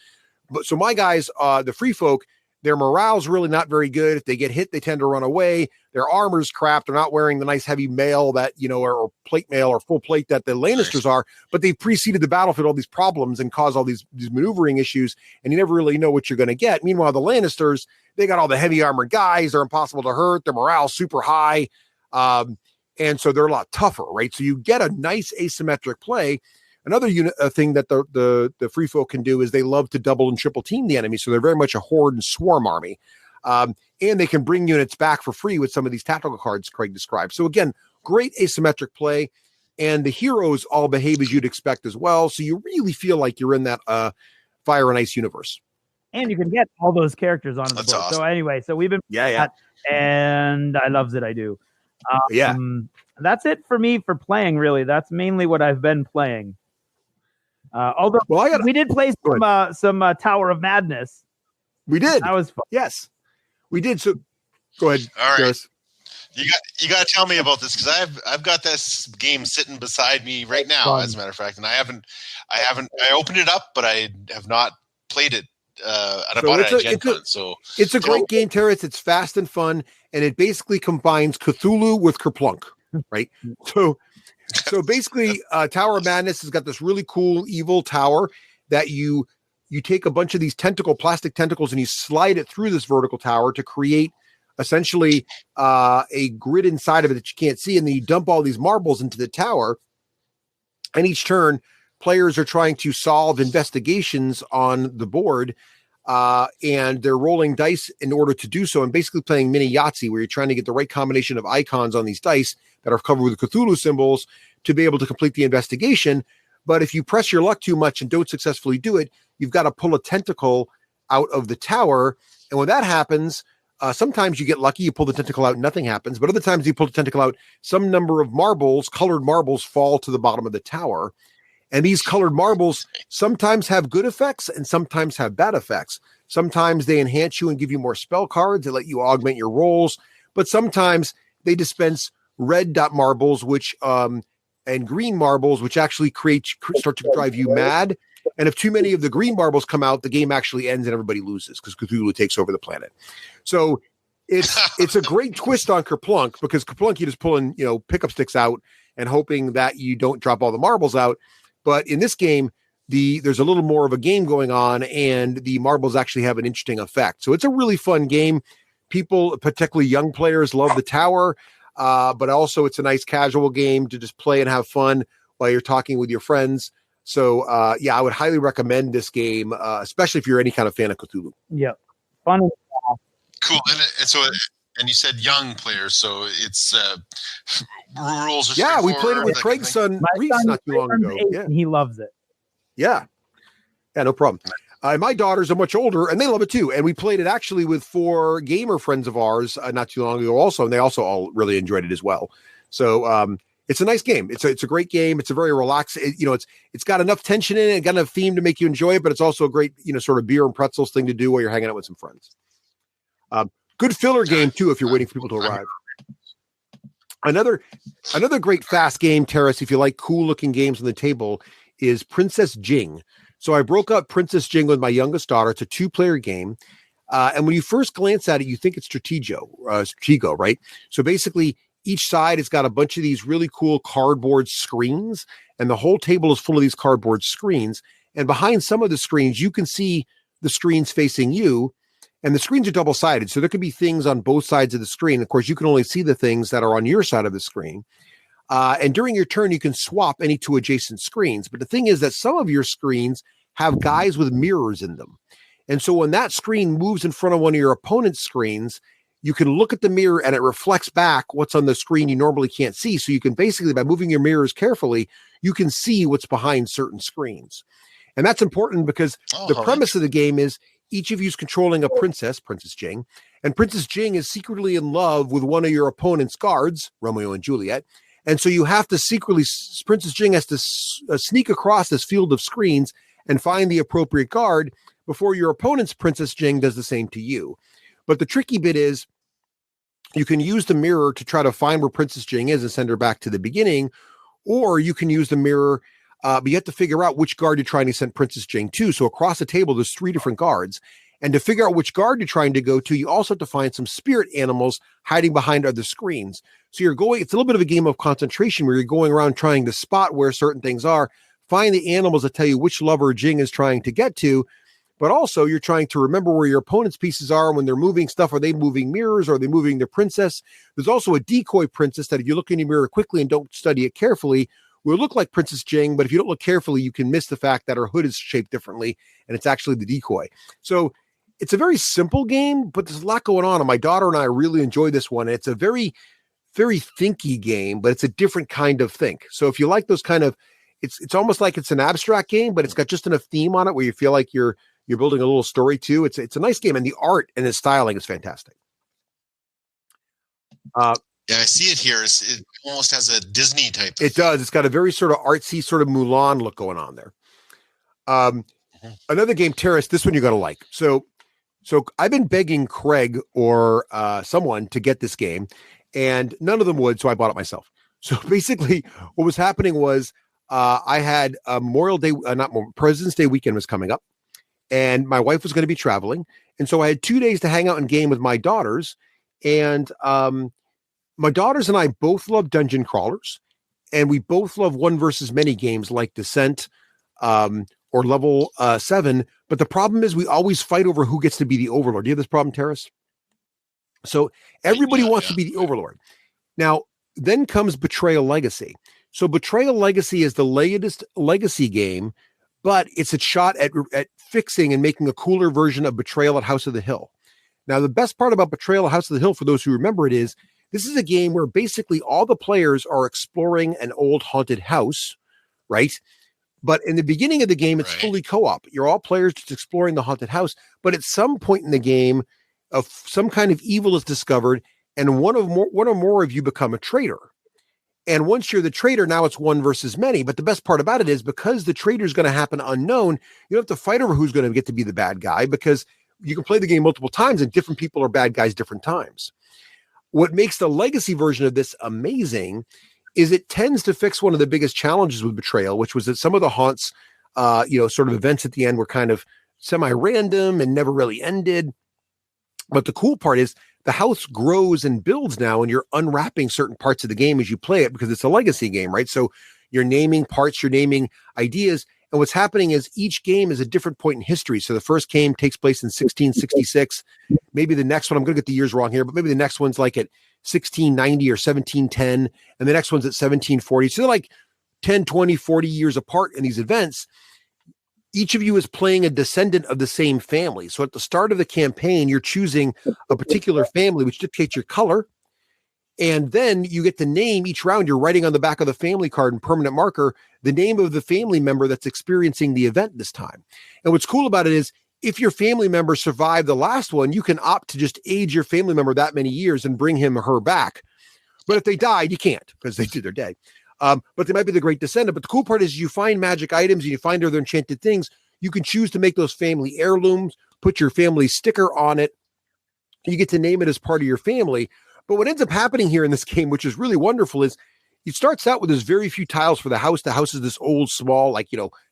But so my guys, the free folk, their morale's really not very good. If they get hit, they tend to run away. Their armor's crap. They're not wearing the nice heavy mail that, or plate mail or full plate that the Lannisters are, but they've preceded the battlefield all these problems and caused all these maneuvering issues, and you never really know what you're going to get. Meanwhile, the Lannisters, they got all the heavy armored guys. They're impossible to hurt. Their morale's super high. And so they're a lot tougher, right? So you get a nice asymmetric play. Another thing that the free folk can do is they love to double and triple team the enemy. So they're very much a horde and swarm army. And they can bring units back for free with some of these tactical cards Craig described. So again, great asymmetric play. And the heroes all behave as you'd expect as well. So you really feel like you're in that Fire and Ice universe. And you can get all those characters on the board. Awesome. So anyway, so we've been and I loves it. I do. That's it for me for playing, really. That's mainly what I've been playing. Although we did play some Tower of Madness. We did. That was fun. Yes, we did. So go ahead. All right. Teras. You got to tell me about this, because I've got this game sitting beside me right now, as a matter of fact, and I opened it up, but I have not played it. And I bought it at Gen Con. So it's a great game, Teras. It's fast and fun, and it basically combines Cthulhu with Kerplunk, right? So basically, Tower of Madness has got this really cool evil tower that you take a bunch of these plastic tentacles, and you slide it through this vertical tower to create essentially a grid inside of it that you can't see. And then you dump all these marbles into the tower. And each turn, players are trying to solve investigations on the board, and they're rolling dice in order to do so, and basically playing mini Yahtzee, where you're trying to get the right combination of icons on these dice that are covered with Cthulhu symbols to be able to complete the investigation. But if you press your luck too much and don't successfully do it, you've got to pull a tentacle out of the tower. And when that happens, sometimes you get lucky, you pull the tentacle out and nothing happens. But other times you pull the tentacle out, some number of marbles, colored marbles, fall to the bottom of the tower. And these colored marbles sometimes have good effects and sometimes have bad effects. Sometimes they enhance you and give you more spell cards. They let you augment your rolls. But sometimes they dispense red dot marbles, which and green marbles, which actually start to drive you mad. And if too many of the green marbles come out, the game actually ends and everybody loses because Cthulhu takes over the planet. So it's a great twist on Kerplunk, because Kerplunk, you just pulling, pickup sticks out and hoping that you don't drop all the marbles out. But in this game, there's a little more of a game going on, and the marbles actually have an interesting effect. So it's a really fun game. People, particularly young players, love the tower. But also it's a nice casual game to just play and have fun while you're talking with your friends. So, I would highly recommend this game, especially if you're any kind of fan of Cthulhu. Yep. Fun. Cool. And you said young players, so it's rules. Yeah, we played it with Craig's son, Reese, not too long ago. Yeah. And he loves it. Yeah, no problem. My daughters are much older, and they love it too. And we played it actually with 4 gamer friends of ours not too long ago also, and they also all really enjoyed it as well. So it's a nice game. It's a great game. It's a very relaxed. It's got enough tension in it, got enough theme to make you enjoy it, but it's also a great sort of beer and pretzels thing to do while you're hanging out with some friends. Good filler game too if you're waiting for people to arrive. Another great fast game, Teras, if you like cool looking games on the table, is Princess Jing. So I broke up Princess Jing with my youngest daughter. It's a 2-player game. And when you first glance at it, you think it's Stratego, right? So basically, each side has got a bunch of these really cool cardboard screens, and the whole table is full of these cardboard screens. And behind some of the screens, you can see the screens facing you, and the screens are double-sided. So there could be things on both sides of the screen. Of course, you can only see the things that are on your side of the screen. And during your turn, you can swap any 2 adjacent screens. But the thing is that some of your screens have guys with mirrors in them. And so when that screen moves in front of one of your opponent's screens, you can look at the mirror and it reflects back what's on the screen you normally can't see. So you can basically, by moving your mirrors carefully, you can see what's behind certain screens. And that's important because the premise of the game is each of you is controlling a Princess Jing, and Princess Jing is secretly in love with one of your opponent's guards, Romeo and Juliet. And so you have to Princess Jing has to sneak across this field of screens and find the appropriate guard before your opponent's Princess Jing does the same to you. But the tricky bit is you can use the mirror to try to find where Princess Jing is and send her back to the beginning, or you can use the mirror, but you have to figure out which guard you're trying to send Princess Jing to. So across the table, there's 3 different guards. And to figure out which guard you're trying to go to, you also have to find some spirit animals hiding behind other screens. So it's a little bit of a game of concentration where you're going around trying to spot where certain things are, find the animals that tell you which lover Jing is trying to get to, but also you're trying to remember where your opponent's pieces are when they're moving stuff. Are they moving mirrors? Are they moving their princess? There's also a decoy princess that if you look in your mirror quickly and don't study it carefully, will look like Princess Jing, but if you don't look carefully, you can miss the fact that her hood is shaped differently, and it's actually the decoy. So it's a very simple game, but there's a lot going on, and my daughter and I really enjoy this one. It's a very, very thinky game, but it's a different kind of think. So if you like those kind of, it's almost like it's an abstract game, but it's got just enough theme on it where you feel like you're building a little story too. It's a nice game, and the art and the styling is fantastic. Yeah, I see it here. It almost has a Disney type. It does. It's got a very sort of artsy, sort of Mulan look going on there. Another game, Teras, this one you're going to like. So I've been begging Craig or someone to get this game, and none of them would, so I bought it myself. So basically, what was happening was I had Memorial Day, President's Day weekend was coming up, and my wife was going to be traveling, and so I had 2 days to hang out and game with my daughters, and my daughters and I both love dungeon crawlers, and we both love one versus many games like Descent or Level 7. But the problem is we always fight over who gets to be the overlord. Do you have this problem, Teras? So everybody wants to be the overlord. Now, then comes Betrayal Legacy. So Betrayal Legacy is the latest Legacy game, but it's a shot at fixing and making a cooler version of Betrayal at House of the Hill. Now, the best part about Betrayal at House of the Hill, for those who remember it, is this is a game where basically all the players are exploring an old haunted house, right? But in the beginning of the game, it's fully co-op. You're all players just exploring the haunted house. But at some point in the game, some kind of evil is discovered, and one or more of you become a traitor. And once you're the traitor, now it's one versus many. But the best part about it is because the traitor is going to happen unknown, you don't have to fight over who's going to get to be the bad guy, because you can play the game multiple times and different people are bad guys different times. What makes the Legacy version of this amazing is it tends to fix one of the biggest challenges with Betrayal, which was that some of the haunts, sort of events at the end were kind of semi-random and never really ended. But the cool part is the house grows and builds now, and you're unwrapping certain parts of the game as you play it, because it's a Legacy game, right? So you're naming parts, you're naming ideas. And what's happening is each game is a different point in history. So the first game takes place in 1666. Maybe the next one, I'm going to get the years wrong here, but maybe the next one's like at 1690 or 1710. And the next one's at 1740. So they're like 10, 20, 40 years apart in these events. Each of you is playing a descendant of the same family. So at the start of the campaign, you're choosing a particular family, which dictates your color. And then you get to name each round. You're writing on the back of the family card in permanent marker the name of the family member that's experiencing the event this time. And what's cool about it is if your family member survived the last one, you can opt to just age your family member that many years and bring him or her back. But if they died, you can't, because they're dead. But they might be the great descendant. But the cool part is you find magic items and you find other enchanted things. You can choose to make those family heirlooms, put your family sticker on it. You get to name it as part of your family. But what ends up happening here in this game, which is really wonderful, is it starts out with there's very few tiles for the house. The house is this old, small,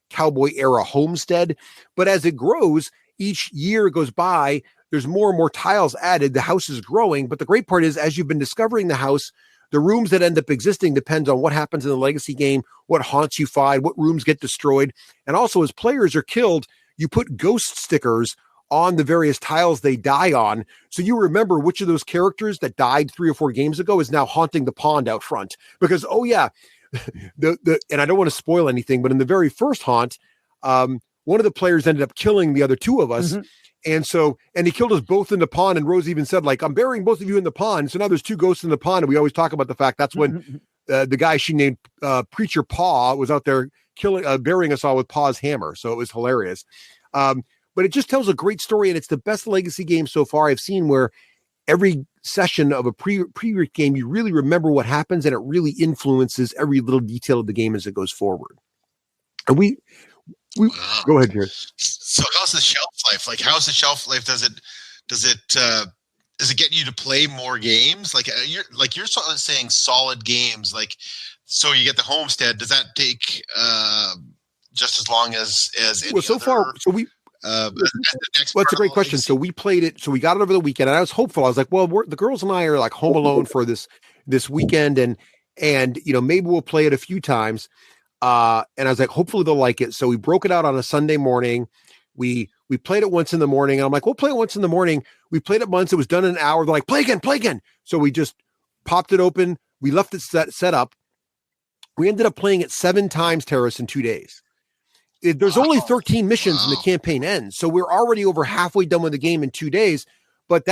cowboy era homestead. But as it grows, each year goes by, there's more and more tiles added. The house is growing. But the great part is, as you've been discovering the house, the rooms that end up existing depends on what happens in the Legacy game, what haunts you find, what rooms get destroyed. And also, as players are killed, you put ghost stickers on the various tiles they die on. So you remember which of those characters that died 3 or 4 games ago is now haunting the pond out front. Because, oh yeah, and I don't want to spoil anything, but in the very first haunt, one of the players ended up killing the other 2 of us. Mm-hmm. And he killed us both in the pond. And Rose even said, I'm burying both of you in the pond. So now there's 2 ghosts in the pond. And we always talk about the fact that's when the guy she named Preacher Paw was out there burying us all with Paw's hammer. So it was hilarious. But it just tells a great story, and it's the best Legacy game so far I've seen, where every session of a pre-written game, you really remember what happens, and it really influences every little detail of the game as it goes forward. And we go ahead, Jared. So how's the shelf life? How's the shelf life? Does it get you to play more games? You're sort of saying solid games. So you get the homestead. Does that take just as long as any well, so other? far, so we. Well, it's a great question. So we played it. So we got it over the weekend, and I was hopeful. I was like, well, the girls and I are home alone for this weekend, and maybe we'll play it a few times. And I was like, hopefully they'll like it. So we broke it out on a Sunday morning. We played it once in the morning, and I'm like, we'll play it once in the morning. We played it once. It was done in an hour. They're like, play again. So we just popped it open. We left it set up. We ended up playing it 7 times, Teras, in 2 days. There's only 13 missions and the campaign ends. So we're already over halfway done with the game in 2 days, but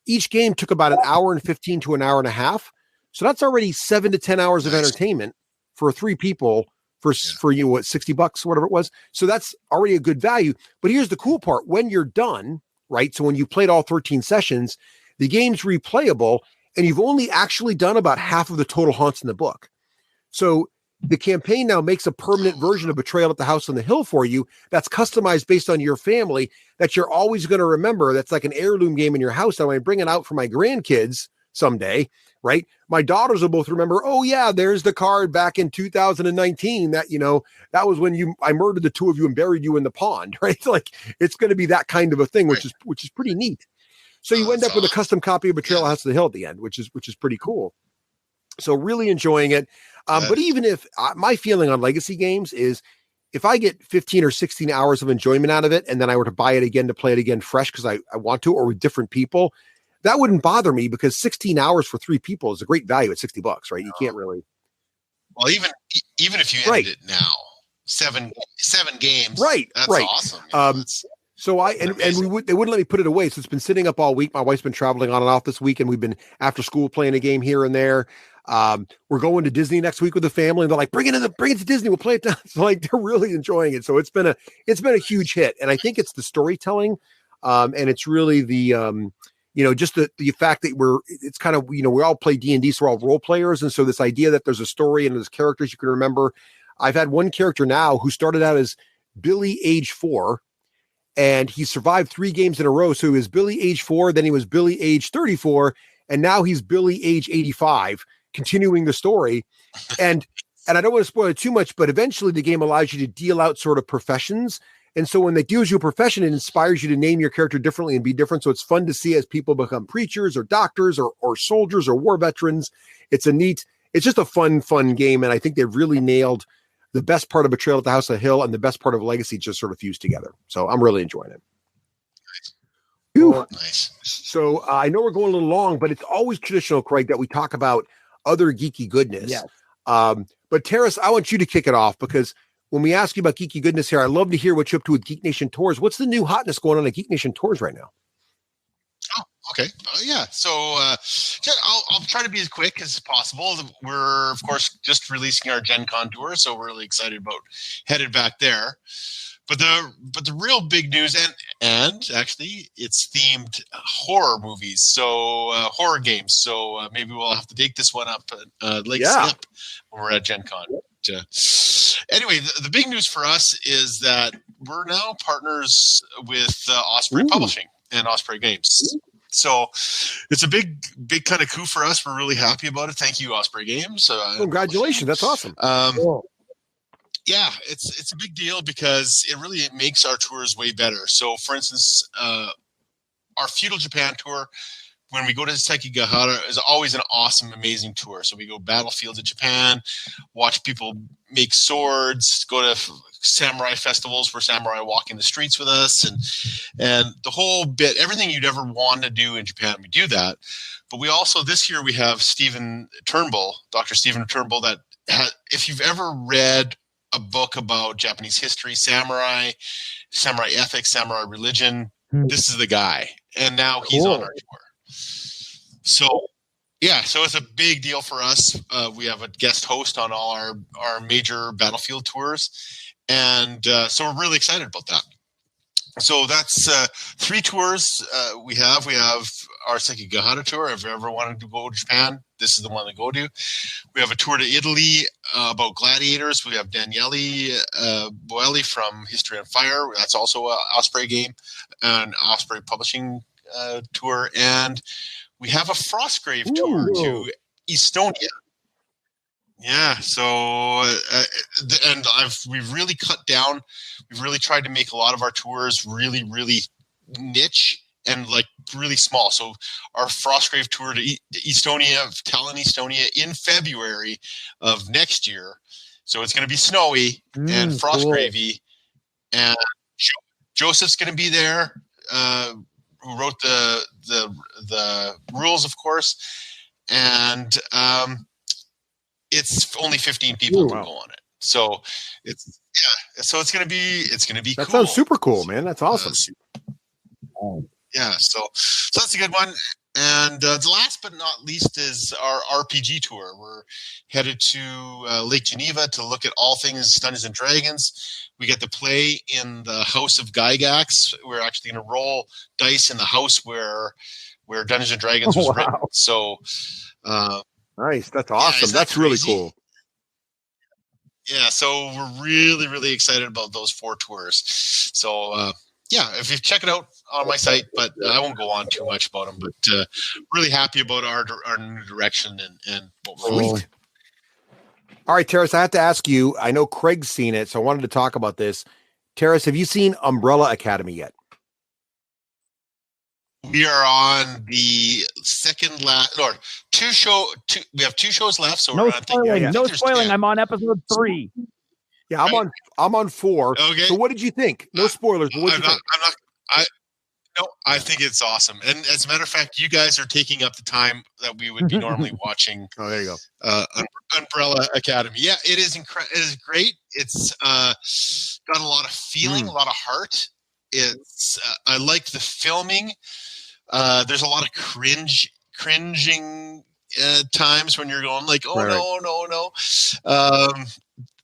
each game took about an hour and 15 to an hour and a half. So that's already 7 to 10 hours of entertainment for 3 people for $60, whatever it was. So that's already a good value. But here's the cool part. When you're done, right? So when you played all 13 sessions, the game's replayable, and you've only actually done about half of the total haunts in the book. So the campaign now makes a permanent version of Betrayal at the House on the Hill for you that's customized based on your family that you're always going to remember. That's like an heirloom game in your house. And when I bring it out for my grandkids someday, right? My daughters will both remember, oh yeah, there's the card back in 2019 that, that was when I murdered the 2 of you and buried you in the pond, right? It's going to be that kind of a thing, which is pretty neat. So you end up with a custom copy of Betrayal at the House of the Hill at the end, which is pretty cool. So really enjoying it. But even if my feeling on Legacy games is if I get 15 or 16 hours of enjoyment out of it, and then I were to buy it again to play it again fresh because I want to, or with different people, that wouldn't bother me, because 16 hours for 3 people is a great value at $60, right? You can't really. Well, even if you ended it now, seven games, right? That's right. awesome. So they wouldn't let me put it away. So it's been sitting up all week. My wife's been traveling on and off this week, and we've been after school playing a game here and there. We're going to Disney next week with the family, and they're like, bring it to Disney. We'll play it down. So like they're really enjoying it. So it's been a huge hit, and I think it's the storytelling, and it's really the just the fact that it's kind of we all play D&D, so we're all role players, and so this idea that there's a story and there's characters you can remember. I've had one character now who started out as Billy, age 4. And he survived 3 games in a row. So he was Billy age 4, then he was Billy age 34, and now he's Billy age 85, continuing the story. And I don't want to spoil it too much, but eventually the game allows you to deal out sort of professions. And so when they deals you a profession, it inspires you to name your character differently and be different. So it's fun to see as people become preachers or doctors or soldiers or war veterans. It's just a fun game. And I think they've really nailed the best part of Betrayal at the House of the Hill and the best part of Legacy just sort of fused together. So I'm really enjoying it. Nice. So I know we're going a little long, but it's always traditional, Craig, that we talk about other geeky goodness. Yes. But Teras, I want you to kick it off because when we ask you about geeky goodness here, I love to hear what you're up to with Geek Nation Tours. What's the new hotness going on at Geek Nation Tours right now? Oh, okay. Yeah. So I'll try to be as quick as possible. We're, of course, just releasing our Gen Con tour, so we're really excited about headed back there. But the real big news, and actually, it's themed horror movies, so horror games. So maybe we'll have to take this one up Lake Snip when we're at Gen Con. Anyway, the big news for us is that we're now partners with Osprey Publishing and Osprey Games. So it's a big kind of coup for us. We're really happy about it. Thank you, Osprey Games. Congratulations. That's awesome. Cool. Yeah, it's a big deal because it really makes our tours way better. So, for instance, our Feudal Japan tour, when we go to Sekigahara, is always an awesome, amazing tour. So we go battlefields of Japan, watch people make swords, go to samurai festivals where samurai walk in the streets with us, and the whole bit, everything you'd ever want to do in Japan, we do that. But we also, this year, we have Stephen Turnbull, Dr. Stephen Turnbull, if you've ever read a book about Japanese history, samurai ethics, samurai religion, this is the guy. And now he's on our tour. So it's a big deal for us. We have a guest host on all our major battlefield tours. And so we're really excited about that. So that's 3 tours we have. We have our Sekigahara tour. If you ever wanted to go to Japan, this is the one to go to. We have a tour to Italy about gladiators. We have Daniele Boelli from History on Fire. That's also an Osprey game, an Osprey Publishing tour. And we have a Frostgrave tour to Estonia. Yeah, so we've really cut down. We've really tried to make a lot of our tours really, really niche and like really small. So our Frostgrave tour to Estonia, Tallinn, Estonia, in February of next year. So it's going to be snowy and Frostgravey, and Joseph's going to be there, who wrote the rules, of course, and it's only 15 people to go on it. So it's going to be that cool. Sounds super cool, man. That's awesome. So that's a good one. And the last but not least is our RPG tour. We're headed to Lake Geneva to look at all things Dungeons and Dragons. We get to play in the House of Gygax. We're actually going to roll dice in the house where Dungeons and Dragons was written. So nice. That's awesome. That's really cool. Yeah, so we're really, really excited about those 4 tours. So, if you check it out on my site, but I won't go on too much about them. But really happy about our new direction and what we're doing. All right, Teras, I have to ask you. I know Craig's seen it, so I wanted to talk about this. Teras, have you seen Umbrella Academy yet? We are on the second last, or we have 2 shows left. So no spoiling. No spoiling. I'm on episode 3. Yeah, I'm on 4. Okay. So what did you think? No spoilers. But what did you think? No, I think it's awesome. And as a matter of fact, you guys are taking up the time that we would be normally watching. Oh, there you go. Umbrella Academy. Yeah, it is It is great. It's got a lot of feeling, a lot of heart. It's I like the filming. There's a lot of cringing times when you're going like, oh, no.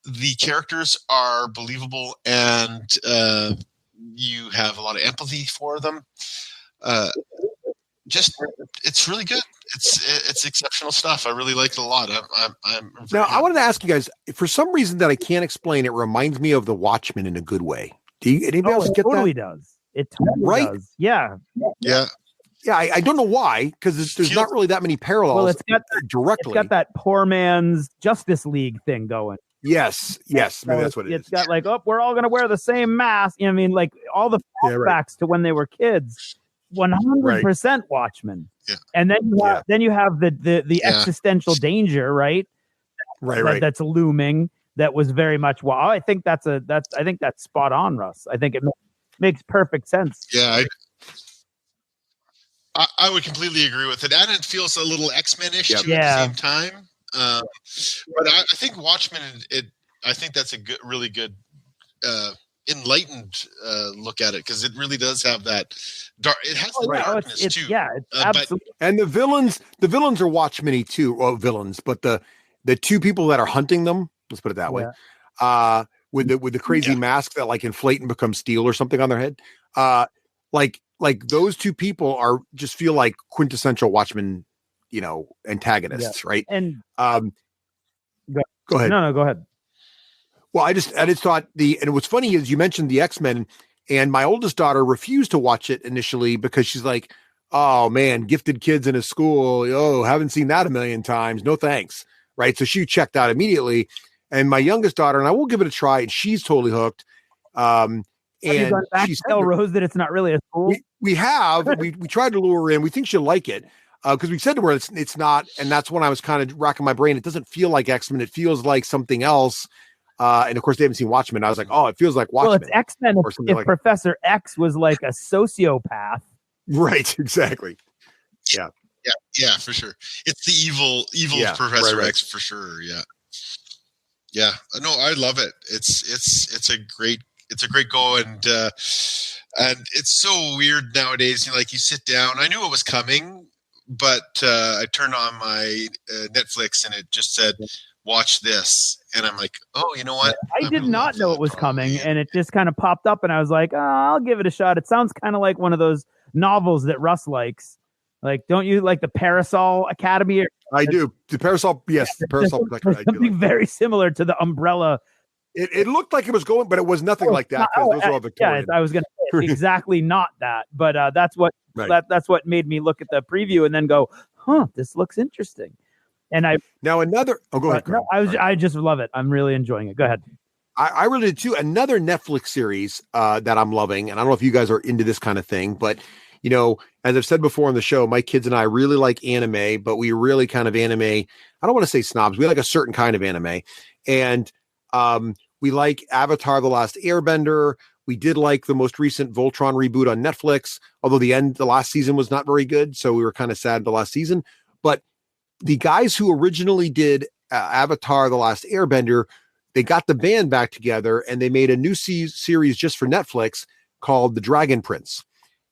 The characters are believable, and you have a lot of empathy for them. It's really good. It's exceptional stuff. I really like it a lot. Now, I wanted to ask you guys, for some reason that I can't explain, it reminds me of The Watchmen in a good way. Do you, anybody else get totally that? Does. It totally does. Yeah. Yeah. Yeah, I don't know why, because there's not really that many parallels. Well, it's got that poor man's Justice League thing going. Yes, maybe that's what it is. It's got like, we're all going to wear the same mask. You know what I mean, like all the flashbacks to when they were kids. 100% Watchmen. Yeah. And then you have the existential danger, right? Right. That's looming. That was very much. Well, I think that's spot on, Russ. I think it makes perfect sense. Yeah, I would completely agree with it, and it feels a little X-Men-ish too at the same time. But I think Watchmen. I think that's a really good, enlightened look at it, because it really does have that dark. It has the darkness too. Yeah, it's absolutely. And the villains are Watchmen-y too. Well, villains, but the two people that are hunting them. Let's put it that way. With the crazy mask that like inflate and become steel or something on their head. Like those two people just feel like quintessential Watchmen, antagonists, right? And go ahead. No, go ahead. Well, I just thought and what's funny is you mentioned the X-Men, and my oldest daughter refused to watch it initially because she's like, oh man, gifted kids in a school. Oh, haven't seen that a million times. No thanks. Right. So she checked out immediately. And my youngest daughter, and I will give it a try, and she's totally hooked. And she's tell Rose that it's not really a school. We tried to lure her in. We think she'll like it. Because we said to her it's not, and that's when I was kind of racking my brain. It doesn't feel like X-Men. It feels like something else. And of course, they haven't seen Watchmen. I was like, oh, it feels like Watchmen. Well, it's X-Men if Professor X was like a sociopath. Right, exactly. Yeah, for sure. It's the evil Professor X for sure. Yeah. No, I love it. It's a great go, and it's so weird nowadays. You sit down. I knew it was coming, but I turned on my Netflix and it just said, watch this. And I'm like, oh, you know what? I did not know it was coming, and it just kind of popped up, and I was like, oh, I'll give it a shot. It sounds kind of like one of those novels that Russ likes. Like, don't you like the Parasol Academy? I do. The Parasol, yes. The Parasol. Something very similar to the Umbrella. It looked like it was going, but it was nothing like that. Those are all Victorian. Yeah, I was going to say exactly not that, but that's what that's what made me look at the preview and then go, huh, this looks interesting. And go ahead. No, I just love it. I'm really enjoying it. Go ahead. I really did too. Another Netflix series that I'm loving, and I don't know if you guys are into this kind of thing, but as I've said before on the show, my kids and I really like anime, but we really kind of anime. I don't want to say snobs. We like a certain kind of anime, and we like Avatar: The Last Airbender. We did like the most recent Voltron reboot on Netflix, although the last season was not very good, so we were kind of sad the last season. But the guys who originally did Avatar: The Last Airbender, they got the band back together and they made a new series just for Netflix called The Dragon Prince.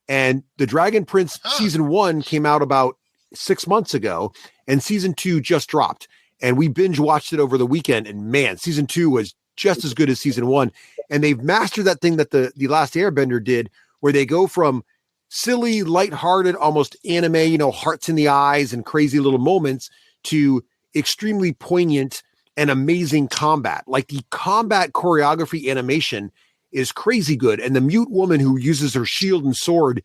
And The Dragon Prince season 1 came out about 6 months ago, and season 2 just dropped. And we binge watched it over the weekend. And man, season 2 was just as good as season 1. And they've mastered that thing that the Last Airbender did, where they go from silly, lighthearted, almost anime, hearts in the eyes and crazy little moments, to extremely poignant and amazing combat. Like the combat choreography animation is crazy good. And the mute woman who uses her shield and sword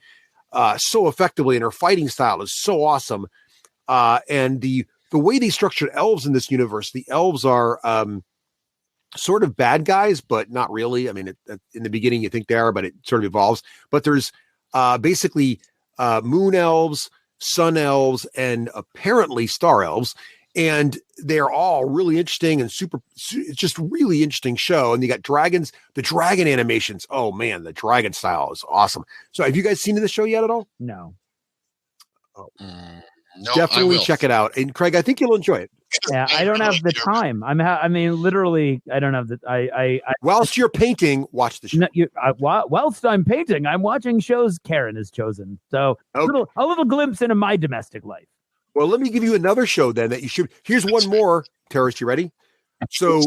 so effectively, and her fighting style is so awesome. And the way they structured elves in this universe, the elves are sort of bad guys, but not really. I mean, in the beginning you think they are, but it sort of evolves. But there's basically moon elves, sun elves, and apparently star elves. and they're all really interesting and it's just really interesting show. And you got the dragon animations. Oh man, the dragon style is awesome. So have you guys seen this show yet at all? No. Oh. No, Definitely check it out. And Craig, I think you'll enjoy it. Yeah, I don't have the time. I mean, literally, I don't have the. I whilst you're painting, watch the show. No, whilst I'm painting, I'm watching shows Karen has chosen. So okay. a little glimpse into my domestic life. Well, let me give you another show then that you should. Here's one more. Teras, you ready? So,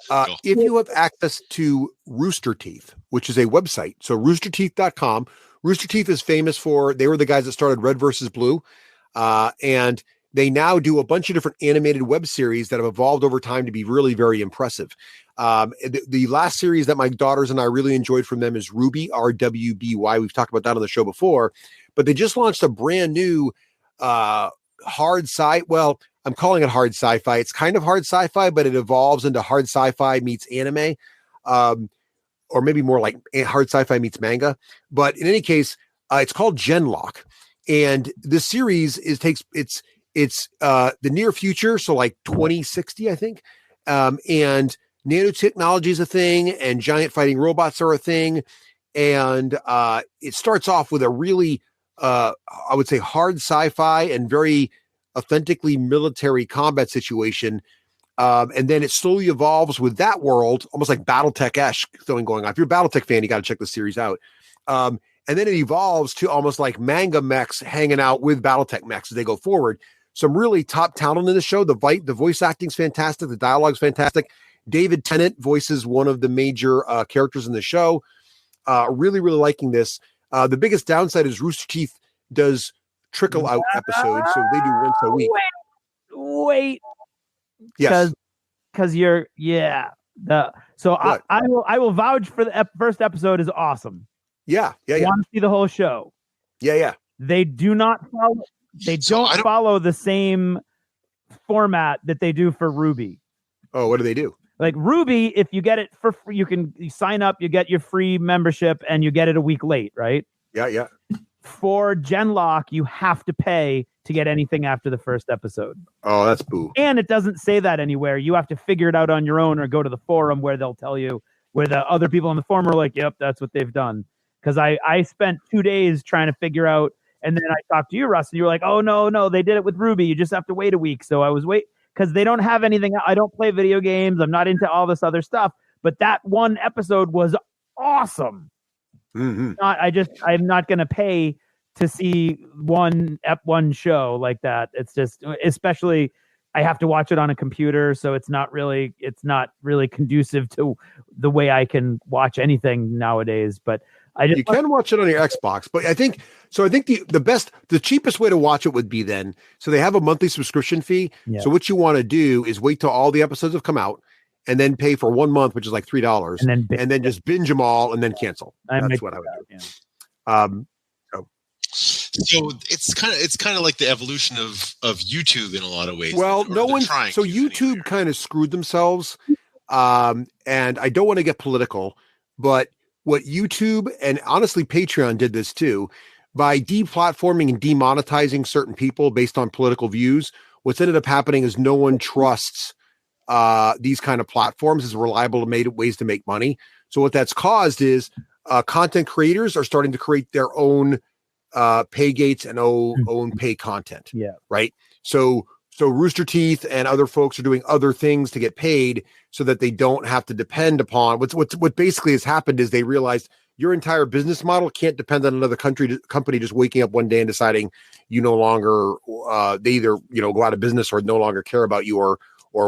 if you have access to Rooster Teeth, which is a website, so roosterteeth.com. Rooster Teeth is famous they were the guys that started Red versus Blue, and they now do a bunch of different animated web series that have evolved over time to be really very impressive. The last series that my daughters and I really enjoyed from them is Ruby, RWBY. We've talked about that on the show before, but they just launched a brand new hard well, I'm calling it hard sci-fi. It's kind of hard sci-fi, but it evolves into hard sci-fi meets anime, or maybe more like hard sci-fi meets manga. But in any case, it's called Genlock, and this series it's the near future, so like 2060, I think, and nanotechnology is a thing, and giant fighting robots are a thing, and it starts off with a really I would say hard sci-fi and very authentically military combat situation. And then it slowly evolves with that world, almost like Battletech-esque thing going on. If you're a Battletech fan, you got to check the series out. And then it evolves to almost like manga mechs hanging out with Battletech mechs as they go forward. Some really top talent in the show. The voice acting's fantastic. The dialogue's fantastic. David Tennant voices one of the major characters in the show. Really, really liking this. The biggest downside is Rooster Teeth does trickle out episodes, so they do once a week. Wait. Yes. Because I will vouch for the first episode is awesome. Yeah. Want to see the whole show. Yeah. They do not follow. They don't follow the same format that they do for Ruby. Oh, what do they do? Like Ruby, if you get it for free, you sign up, you get your free membership, and you get it a week late, right? Yeah. For Genlock, you have to pay to get anything after the first episode. Oh, that's boo. And it doesn't say that anywhere. You have to figure it out on your own or go to the forum where they'll tell you, where the other people on the forum are like, yep, that's what they've done. Because I spent 2 days trying to figure out, and then I talked to you, Russ, and you were like, oh, no, they did it with Ruby. You just have to wait a week. So I was because they don't have anything. I don't play video games. I'm not into all this other stuff. But that one episode was awesome. Mm-hmm. I'm not going to pay to see one show like that. It's just, especially I have to watch it on a computer. So it's not really conducive to the way I can watch anything nowadays. But you can watch it on your Xbox, but I think the cheapest way to watch it would be then. So they have a monthly subscription fee. Yeah. So what you want to do is wait till all the episodes have come out and then pay for 1 month, which is like $3, and then just binge them all and then cancel. That's what I would do. Yeah. So it's kind of like the evolution of YouTube in a lot of ways. Well, YouTube kind of screwed themselves. And I don't want to get political, but what YouTube and honestly Patreon did this too, by deplatforming and demonetizing certain people based on political views. What's ended up happening is no one trusts these kind of platforms as reliable ways to make money. So what that's caused is content creators are starting to create their own pay gates and own pay content. Yeah. Right. So Rooster Teeth and other folks are doing other things to get paid so that they don't have to depend upon what basically has happened is they realized your entire business model can't depend on another company just waking up one day and deciding you no longer they either go out of business or no longer care about you or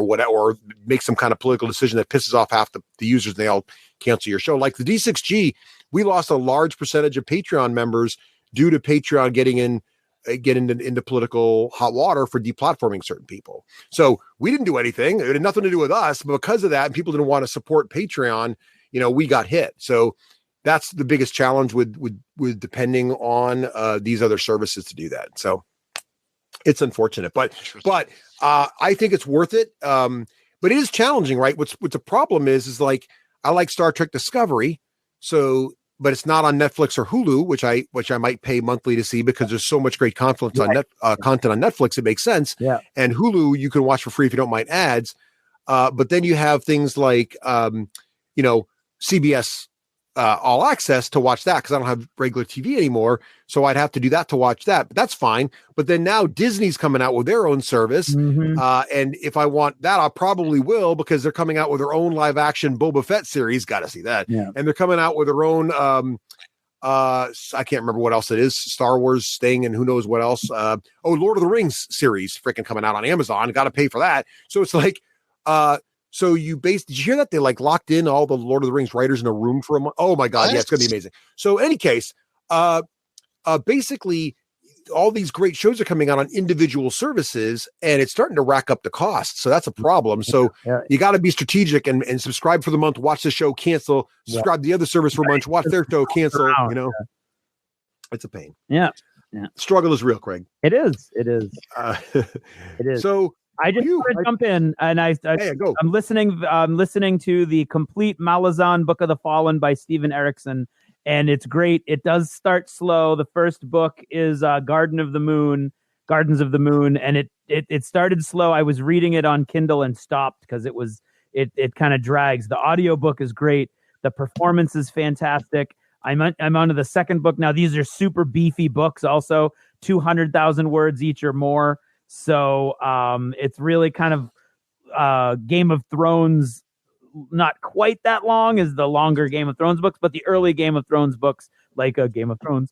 whatever, or make some kind of political decision that pisses off half the users and they all cancel your show. Like the D6G, we lost a large percentage of Patreon members due to Patreon getting into political hot water for deplatforming certain people. So we didn't do anything. It had nothing to do with us, but because of that, and people didn't want to support Patreon, we got hit. So that's the biggest challenge with depending on these other services to do that. So it's unfortunate, but I think it's worth it. But it is challenging, right? What's the problem is like, I like Star Trek Discovery. So but it's not on Netflix or Hulu, which I might pay monthly to see because there's so much great content on content on Netflix. It makes sense. Yeah. And Hulu you can watch for free if you don't mind ads. But then you have things like CBS All Access to watch that because I don't have regular TV anymore. So I'd have to do that to watch that. But that's fine. But then now Disney's coming out with their own service. Mm-hmm. And if I want that, I probably will because they're coming out with their own live action Boba Fett series. Got to see that. Yeah. And they're coming out with their own, I can't remember what else it is, Star Wars thing and who knows what else. Lord of the Rings series freaking coming out on Amazon. Got to pay for that. So it's like, so did you hear that? They like locked in all the Lord of the Rings writers in a room for a month. Oh my God. Yeah, it's going to be amazing. So any case, basically all these great shows are coming out on individual services and it's starting to rack up the cost. So that's a problem. So you got to be strategic and subscribe for the month, watch the show, cancel, subscribe to the other service for a month, watch their show, cancel, it's a pain. Yeah. Struggle is real, Craig. It is. It is. So I just want to jump in and go. I'm listening to the complete Malazan Book of the Fallen by Steven Erikson. And it's great. It does start slow. The first book is Gardens of the Moon. And it started slow. I was reading it on Kindle and stopped because it kind of drags. The audiobook is great. The performance is fantastic. I'm on to the second book now. These are super beefy books also, 200,000 words each or more. So it's really kind of Game of Thrones, not quite that long as the longer Game of Thrones books, but the early Game of Thrones books, like a Game of Thrones.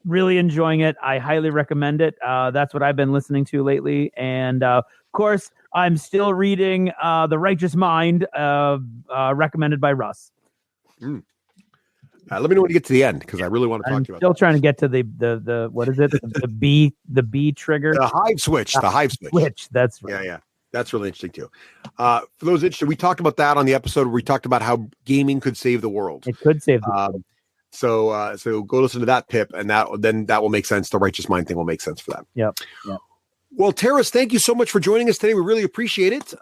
Really enjoying it. I highly recommend it. That's what I've been listening to lately. And of course, I'm still reading The Righteous Mind, recommended by Russ. Let me know when you get to the end because I really want to talk to you about still trying to get to the what is it? the B trigger. The hive switch. The hive switch. That's right. Yeah. That's really interesting too. For those interested, we talked about that on the episode where we talked about how gaming could save the world. It could save the world. So go listen to that, Pip, and that will make sense. The Righteous Mind thing will make sense for that. Yep. Well, Teras, thank you so much for joining us today. We really appreciate it.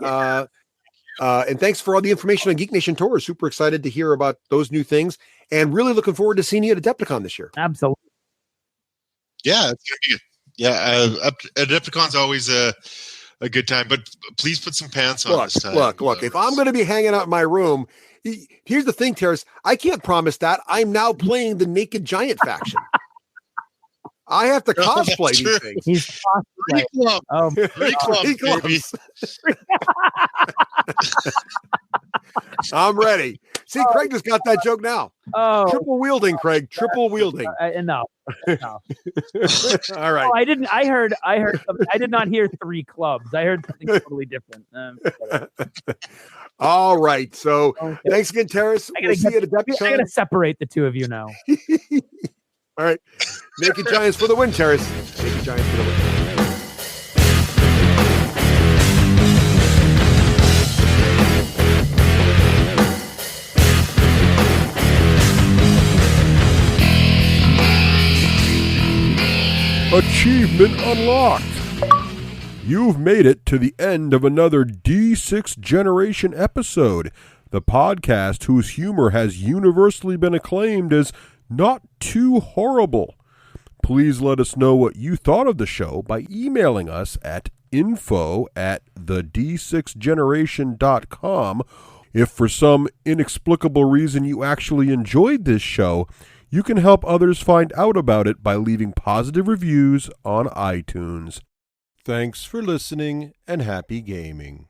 And thanks for all the information on Geek Nation Tour. Super excited to hear about those new things and really looking forward to seeing you at Adepticon this year. Absolutely. Yeah, it's gonna be good. Yeah, Adepticon's always a good time, but please put some pants on this time. Look, if I'm going to be hanging out in my room, here's the thing, Teras, I can't promise that. I'm now playing the Naked Giant faction. I have to cosplay these things. He's cosplay. Three clubs, baby. I'm ready. See, Craig just got that joke now. Oh, triple wielding, Craig. Triple wielding. No. All right. Oh, I didn't. I heard. Something. I did not hear three clubs. I heard something totally different. All right. So thanks again, Teras. We'll see you at Adepticon. I gotta separate the two of you now. All right. Naked Giants for the win, Teras. Naked Giants for the win. Achievement unlocked. You've made it to the end of another D6 Generation episode, the podcast whose humor has universally been acclaimed as not too horrible. Please let us know what you thought of the show by emailing us at info@the d6generation.com. If for some inexplicable reason you actually enjoyed this show, you can help others find out about it by leaving positive reviews on iTunes. Thanks for listening and happy gaming.